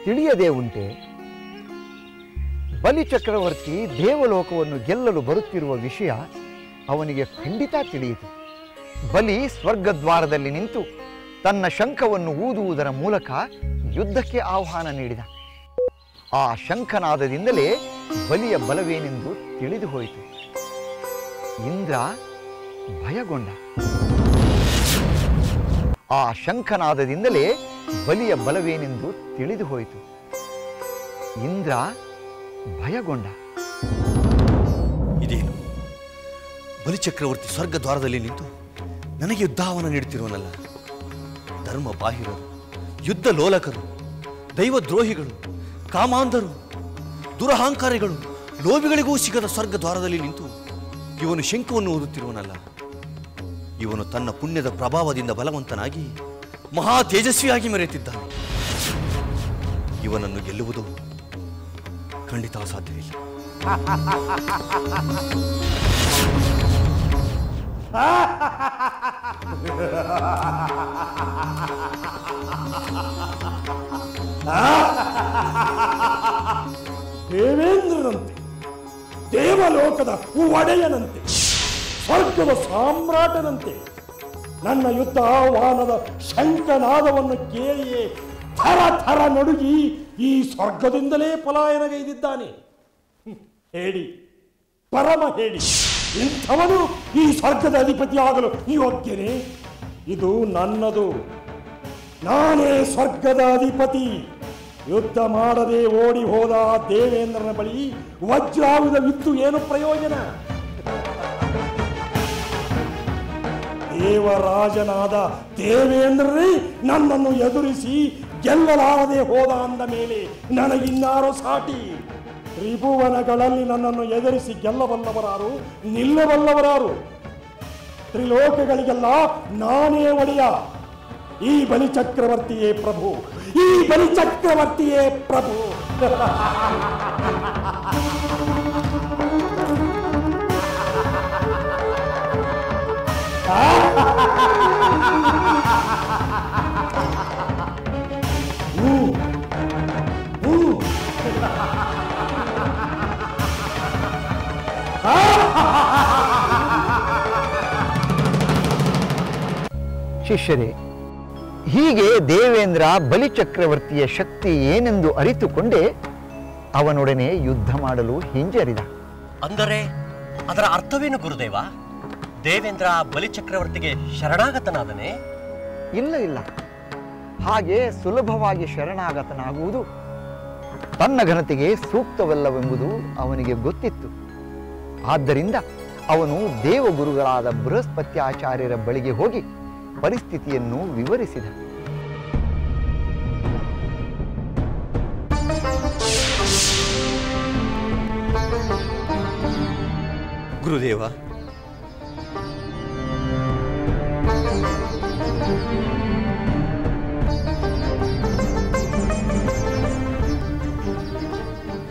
ತಿಳಿಯದೇ ಉಂಟೆ? ಬಲಿಚಕ್ರವರ್ತಿ ದೇವಲೋಕವನ್ನು ಗೆಲ್ಲಲು ಬರುತ್ತಿರುವ ವಿಷಯ ಅವನಿಗೆ ಖಂಡಿತ ತಿಳಿಯಿತು. ಬಲಿ ಸ್ವರ್ಗದ್ವಾರದಲ್ಲಿ ನಿಂತು ತನ್ನ ಶಂಖವನ್ನು ಊದುವುದರ ಮೂಲಕ ಯುದ್ಧಕ್ಕೆ ಆಹ್ವಾನ ನೀಡಿದ. ಆ ಶಂಖನಾದದಿಂದಲೇ ಬಲಿಯ ಬಲವೇನೆಂದು ತಿಳಿದು ಹೋಯಿತು. ಇಂದ್ರ ಭಯಗೊಂಡ. ಆ ಶಂಖನಾದದಿಂದಲೇ ಬಲಿಯ ಬಲವೇನೆಂದು ತಿಳಿದು ಹೋಯಿತು. ಇಂದ್ರ ಭಯಗೊಂಡ. ಇದೇನು? ಬಲಿಚಕ್ರವರ್ತಿ ಸ್ವರ್ಗದ್ವಾರದಲ್ಲಿ ನಿಂತು ನನಗೆ ಯುದ್ಧಾಹ್ವಾನ ನೀಡುತ್ತಿರುವನಲ್ಲ. ಧರ್ಮ ಬಾಹಿರರು, ಯುದ್ಧ ಲೋಲಕರು, ದೈವದ್ರೋಹಿಗಳು, ಕಾಮಾಂಧರು, ದುರಹಂಕಾರಿಗಳು, ಲೋಭಿಗಳಿಗೂ ಸಿಗದ ಸ್ವರ್ಗದ್ವಾರದಲ್ಲಿ ನಿಂತು ಇವನು ಶಂಖವನ್ನು ಓದುತ್ತಿರುವನಲ್ಲ. ಇವನು ತನ್ನ ಪುಣ್ಯದ ಪ್ರಭಾವದಿಂದ ಬಲವಂತನಾಗಿ ಮಹಾ ತೇಜಸ್ವಿಯಾಗಿ ಮೆರೆಯುತ್ತಿದ್ದಾನೆ. ಇವನನ್ನು ಗೆಲ್ಲುವುದು ಖಂಡಿತ ಸಾಧ್ಯವಿಲ್ಲ. ದೇವೇಂದ್ರನಂತೆ, ದೇವಲೋಕದ ಒಡೆಯನಂತೆ, ಸ್ವರ್ಗದ ಸಾಮ್ರಾಟನಂತೆ ನನ್ನ ಯುದ್ಧ ಆಹ್ವಾನದ ಶಂಖನಾದವನ್ನು ಕೇಳಿಯೇ ಥರ ಥರ ನಡುಗಿ ಈ ಸ್ವರ್ಗದಿಂದಲೇ ಪಲಾಯನಗೈದಿದ್ದಾನೆ. ಹೇಳಿ, ಪರಮ ಹೇಳಿ, ಇಂಥವನು ಈ ಸ್ವರ್ಗದ ಅಧಿಪತಿಯಾಗಲು ಯೋಗ್ಯನೇ? ಇದು ನನ್ನದು, ನಾನೇ ಸ್ವರ್ಗದ ಅಧಿಪತಿ. ಯುದ್ಧ ಮಾಡದೆ ಓಡಿ ಹೋದ ದೇವೇಂದ್ರನ ಬಳಿ ವಜ್ರಾಯುಧವಿತ್ತು ಏನು ಪ್ರಯೋಜನ? ದೇವರಾಜನಾದ ದೇವೇಂದ್ರನೇ ನನ್ನನ್ನು ಎದುರಿಸಿ ಗೆಲ್ಲಲಾರದೆ ಹೋದ ಅಂದ ಮೇಲೆ ನನಗಿನ್ನಾರೋ ಸಾಟಿ? ತ್ರಿಭುವನಗಳಲ್ಲಿ ನನ್ನನ್ನು ಎದುರಿಸಿ ಗೆಲ್ಲಬಲ್ಲವರಾರು, ನಿಲ್ಲಬಲ್ಲವರಾರು? ತ್ರಿಲೋಕಗಳಿಗೆಲ್ಲ ನಾನೇ ಒಡೆಯ. ಈ ಬಲಿಚಕ್ರವರ್ತಿಯೇ ಪ್ರಭು, ಈ ಬಲಿಚಕ್ರವರ್ತಿಯೇ ಪ್ರಭು. ಶಿಷ್ಯರೇ, ಹೀಗೆ ದೇವೇಂದ್ರ ಬಲಿಚಕ್ರವರ್ತಿಯ ಶಕ್ತಿ ಏನೆಂದು ಅರಿತುಕೊಂಡೇ ಅವನೊಡನೆ ಯುದ್ಧ ಮಾಡಲು ಹಿಂಜರಿದ. ಅಂದರೆ ಅದರ ಅರ್ಥವೇನು ಗುರುದೇವ? ದೇವೇಂದ್ರ ಬಲಿಚಕ್ರವರ್ತಿಗೆ ಶರಣಾಗತನಾದನೆ? ಇಲ್ಲ ಇಲ್ಲ, ಹಾಗೆ ಸುಲಭವಾಗಿ ಶರಣಾಗತನಾಗುವುದು ತನ್ನ ಘನತೆಗೆ ಸೂಕ್ತವಲ್ಲವೆಂಬುದು ಅವನಿಗೆ ಗೊತ್ತಿತ್ತು. ಆದ್ದರಿಂದ ಅವನು ದೇವಗುರುಗಳಾದ ಬೃಹಸ್ಪತ್ಯಾಚಾರ್ಯರ ಬಳಿಗೆ ಹೋಗಿ ಪರಿಸ್ಥಿತಿಯನ್ನು ವಿವರಿಸಿದ. ಗುರುದೇವ,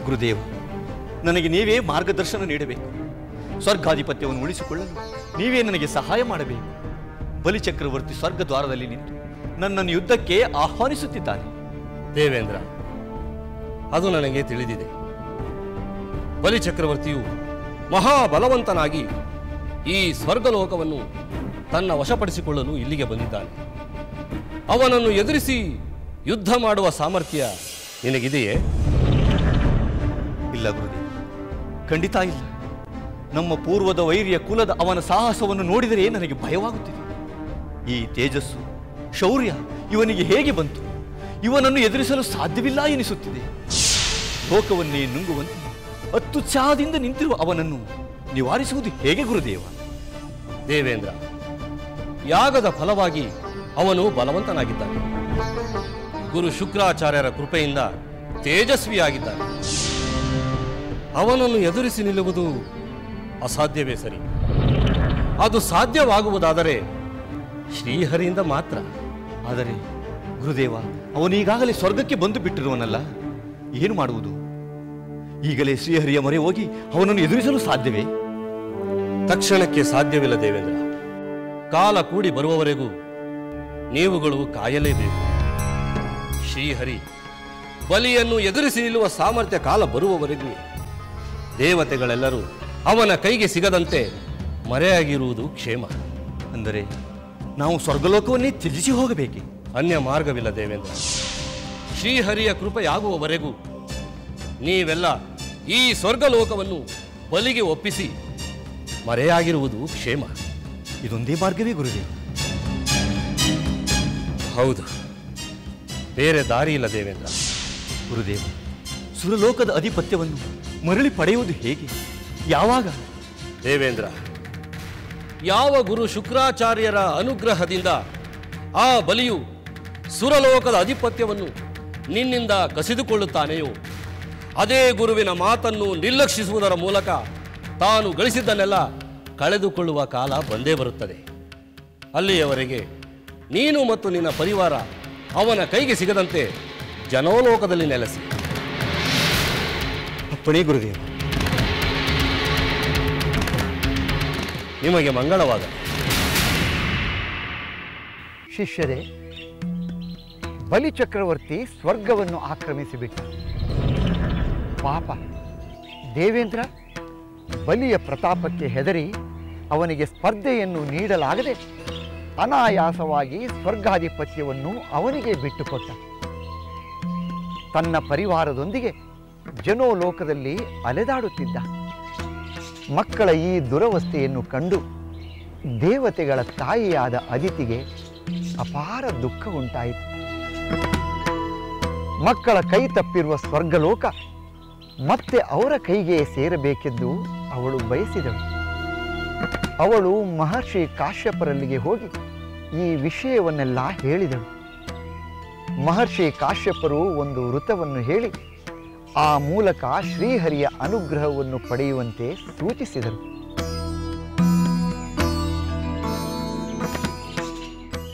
ಗುರುದೇವ, ನನಗೆ ನೀವೇ ಮಾರ್ಗದರ್ಶನ ನೀಡಬೇಕು. ಸ್ವರ್ಗಾಧಿಪತ್ಯವನ್ನು ಉಳಿಸಿಕೊಳ್ಳಲು ನೀವೇ ನನಗೆ ಸಹಾಯ ಮಾಡಬೇಕು. ಬಲಿಚಕ್ರವರ್ತಿ ಸ್ವರ್ಗದ್ವಾರದಲ್ಲಿ ನಿಂತು ನನ್ನನ್ನು ಯುದ್ಧಕ್ಕೆ ಆಹ್ವಾನಿಸುತ್ತಿದ್ದಾನೆ. ದೇವೇಂದ್ರ, ಅದು ನನಗೆ ತಿಳಿದಿದೆ. ಬಲಿಚಕ್ರವರ್ತಿಯು ಮಹಾಬಲವಂತನಾಗಿ ಈ ಸ್ವರ್ಗಲೋಕವನ್ನು ತನ್ನ ವಶಪಡಿಸಿಕೊಳ್ಳಲು ಇಲ್ಲಿಗೆ ಬಂದಿದ್ದಾನೆ. ಅವನನ್ನು ಎದುರಿಸಿ ಯುದ್ಧ ಮಾಡುವ ಸಾಮರ್ಥ್ಯ ನಿನಗಿದೆಯೇ? ಇಲ್ಲ ಗುರುದೇವ, ಖಂಡಿತ ಇಲ್ಲ. ನಮ್ಮ ಪೂರ್ವದ ವೈರ್ಯ ಕುಲದ ಅವನ ಸಾಹಸವನ್ನು ನೋಡಿದರೆ ನನಗೆ ಭಯವಾಗುತ್ತಿದೆ. ಈ ತೇಜಸ್ಸು, ಶೌರ್ಯ ಇವನಿಗೆ ಹೇಗೆ ಬಂತು? ಇವನನ್ನು ಎದುರಿಸಲು ಸಾಧ್ಯವಿಲ್ಲ ಎನಿಸುತ್ತಿದೆ. ಲೋಕವನ್ನೇ ನುಂಗುವಂತೆ ಅತ್ಯುತ್ಸಾಹದಿಂದ ನಿಂತಿರುವ ಅವನನ್ನು ನಿವಾರಿಸುವುದು ಹೇಗೆ ಗುರುದೇವ? ದೇವೇಂದ್ರ, ಯಾಗದ ಫಲವಾಗಿ ಅವನು ಬಲವಂತನಾಗಿದ್ದಾನೆ. ಗುರು ಶುಕ್ರಾಚಾರ್ಯರ ಕೃಪೆಯಿಂದ ತೇಜಸ್ವಿಯಾಗಿದ್ದಾನೆ. ಅವನನ್ನು ಎದುರಿಸಿ ನಿಲ್ಲುವುದು ಅಸಾಧ್ಯವೇ ಸರಿ. ಅದು ಸಾಧ್ಯವಾಗುವುದಾದರೆ ಶ್ರೀಹರಿಯಿಂದ ಮಾತ್ರ. ಆದರೆ ಗುರುದೇವ, ಅವನೀಗಾಗಲೇ ಸ್ವರ್ಗಕ್ಕೆ ಬಂದು ಬಿಟ್ಟಿರುವನಲ್ಲ, ಏನು ಮಾಡುವುದು? ಈಗಲೇ ಶ್ರೀಹರಿಯ ಮೊರೆ ಹೋಗಿ ಅವನನ್ನು ಎದುರಿಸಲು ಸಾಧ್ಯವೇ? ತಕ್ಷಣಕ್ಕೆ ಸಾಧ್ಯವಿಲ್ಲ ದೇವೇಂದ್ರ. ಕಾಲ ಕೂಡಿ ಬರುವವರೆಗೂ ನೀವುಗಳು ಕಾಯಲೇಬೇಕು. ಶ್ರೀಹರಿ ಬಲಿಯನ್ನು ಎದುರಿಸಿ ನಿಲ್ಲುವ ಸಾಮರ್ಥ್ಯ ಕಾಲ ಬರುವವರೆಗೂ ದೇವತೆಗಳೆಲ್ಲರೂ ಅವನ ಕೈಗೆ ಸಿಗದಂತೆ ಮರೆಯಾಗಿರುವುದು ಕ್ಷೇಮ. ಅಂದರೆ ನಾವು ಸ್ವರ್ಗಲೋಕವನ್ನೇ ತ್ಯಜಿಸಿ ಹೋಗಬೇಕೆ? ಅನ್ಯ ಮಾರ್ಗವಿಲ್ಲ ದೇವೇಂದ್ರ. ಶ್ರೀಹರಿಯ ಕೃಪೆಯಾಗುವವರೆಗೂ ನೀವೆಲ್ಲ ಈ ಸ್ವರ್ಗಲೋಕವನ್ನು ಬಲಿಗೆ ಒಪ್ಪಿಸಿ ಮರೆಯಾಗಿರುವುದು ಕ್ಷೇಮ. ಇದೊಂದೇ ಮಾರ್ಗವೇ ಗುರುದೇವ? ಹೌದು, ಬೇರೆ ದಾರಿ ಇಲ್ಲ ದೇವೇಂದ್ರ. ಗುರುದೇವ, ಸುರಲೋಕದ ಅಧಿಪತ್ಯವನ್ನು ಮರಳಿ ಪಡೆಯುವುದು ಹೇಗೆ? ಯಾವಾಗ? ದೇವೇಂದ್ರ, ಯಾವ ಗುರು ಶುಕ್ರಾಚಾರ್ಯರ ಅನುಗ್ರಹದಿಂದ ಆ ಬಲಿಯು ಸುರಲೋಕದ ಅಧಿಪತ್ಯವನ್ನು ನಿನ್ನಿಂದ ಕಸಿದುಕೊಳ್ಳುತ್ತಾನೆಯೋ ಅದೇ ಗುರುವಿನ ಮಾತನ್ನು ನಿರ್ಲಕ್ಷಿಸುವುದರ ಮೂಲಕ ತಾನು ಗಳಿಸಿದ್ದನ್ನೆಲ್ಲ ಕಳೆದುಕೊಳ್ಳುವ ಕಾಲ ಬಂದೇ ಬರುತ್ತದೆ. ಅಲ್ಲಿಯವರೆಗೆ ನೀನು ಮತ್ತು ನಿನ್ನ ಪರಿವಾರ ಅವನ ಕೈಗೆ ಸಿಗದಂತೆ ಜನೋಲೋಕದಲ್ಲಿ ನೆಲೆಸಿ. ಅಪ್ಪಣೆ ಗುರುದೇವ. ನಿಮಗೆ ಮಂಗಳವಾದ. ಶಿಷ್ಯರೇ, ಬಲಿಚಕ್ರವರ್ತಿ ಸ್ವರ್ಗವನ್ನು ಆಕ್ರಮಿಸಿಬಿಟ್ಟ. ಪಾಪ ದೇವೇಂದ್ರ ಬಲಿಯ ಪ್ರತಾಪಕ್ಕೆ ಹೆದರಿ ಅವನಿಗೆ ಸ್ಪರ್ಧೆಯನ್ನು ನೀಡಲಾಗದೆ ಅನಾಯಾಸವಾಗಿ ಸ್ವರ್ಗಾಧಿಪತ್ಯವನ್ನು ಅವನಿಗೆ ಬಿಟ್ಟುಕೊಟ್ಟ. ತನ್ನ ಪರಿವಾರದೊಂದಿಗೆ ಜನೋಲೋಕದಲ್ಲಿ ಅಲೆದಾಡುತ್ತಿದ್ದ. ಮಕ್ಕಳ ಈ ದುರವಸ್ಥೆಯನ್ನು ಕಂಡು ದೇವತೆಗಳ ತಾಯಿಯಾದ ಅದಿತಿಗೆ ಅಪಾರ ದುಃಖ ಉಂಟಾಯಿತು. ಮಕ್ಕಳ ಕೈ ತಪ್ಪಿರುವ ಸ್ವರ್ಗಲೋಕ ಮತ್ತೆ ಅವರ ಕೈಗೆ ಸೇರಬೇಕೆಂದು ಅವಳು ಬಯಸಿದಳು. ಅವಳು ಮಹರ್ಷಿ ಕಾಶ್ಯಪರಲ್ಲಿಗೆ ಹೋಗಿ ಈ ವಿಷಯವನ್ನೆಲ್ಲ ಹೇಳಿದಳು. ಮಹರ್ಷಿ ಕಾಶ್ಯಪರು ಒಂದು ವೃತವನ್ನು ಹೇಳಿ ಆ ಮೂಲಕ ಶ್ರೀಹರಿಯ ಅನುಗ್ರಹವನ್ನು ಪಡೆಯುವಂತೆ ಸೂಚಿಸಿದರು.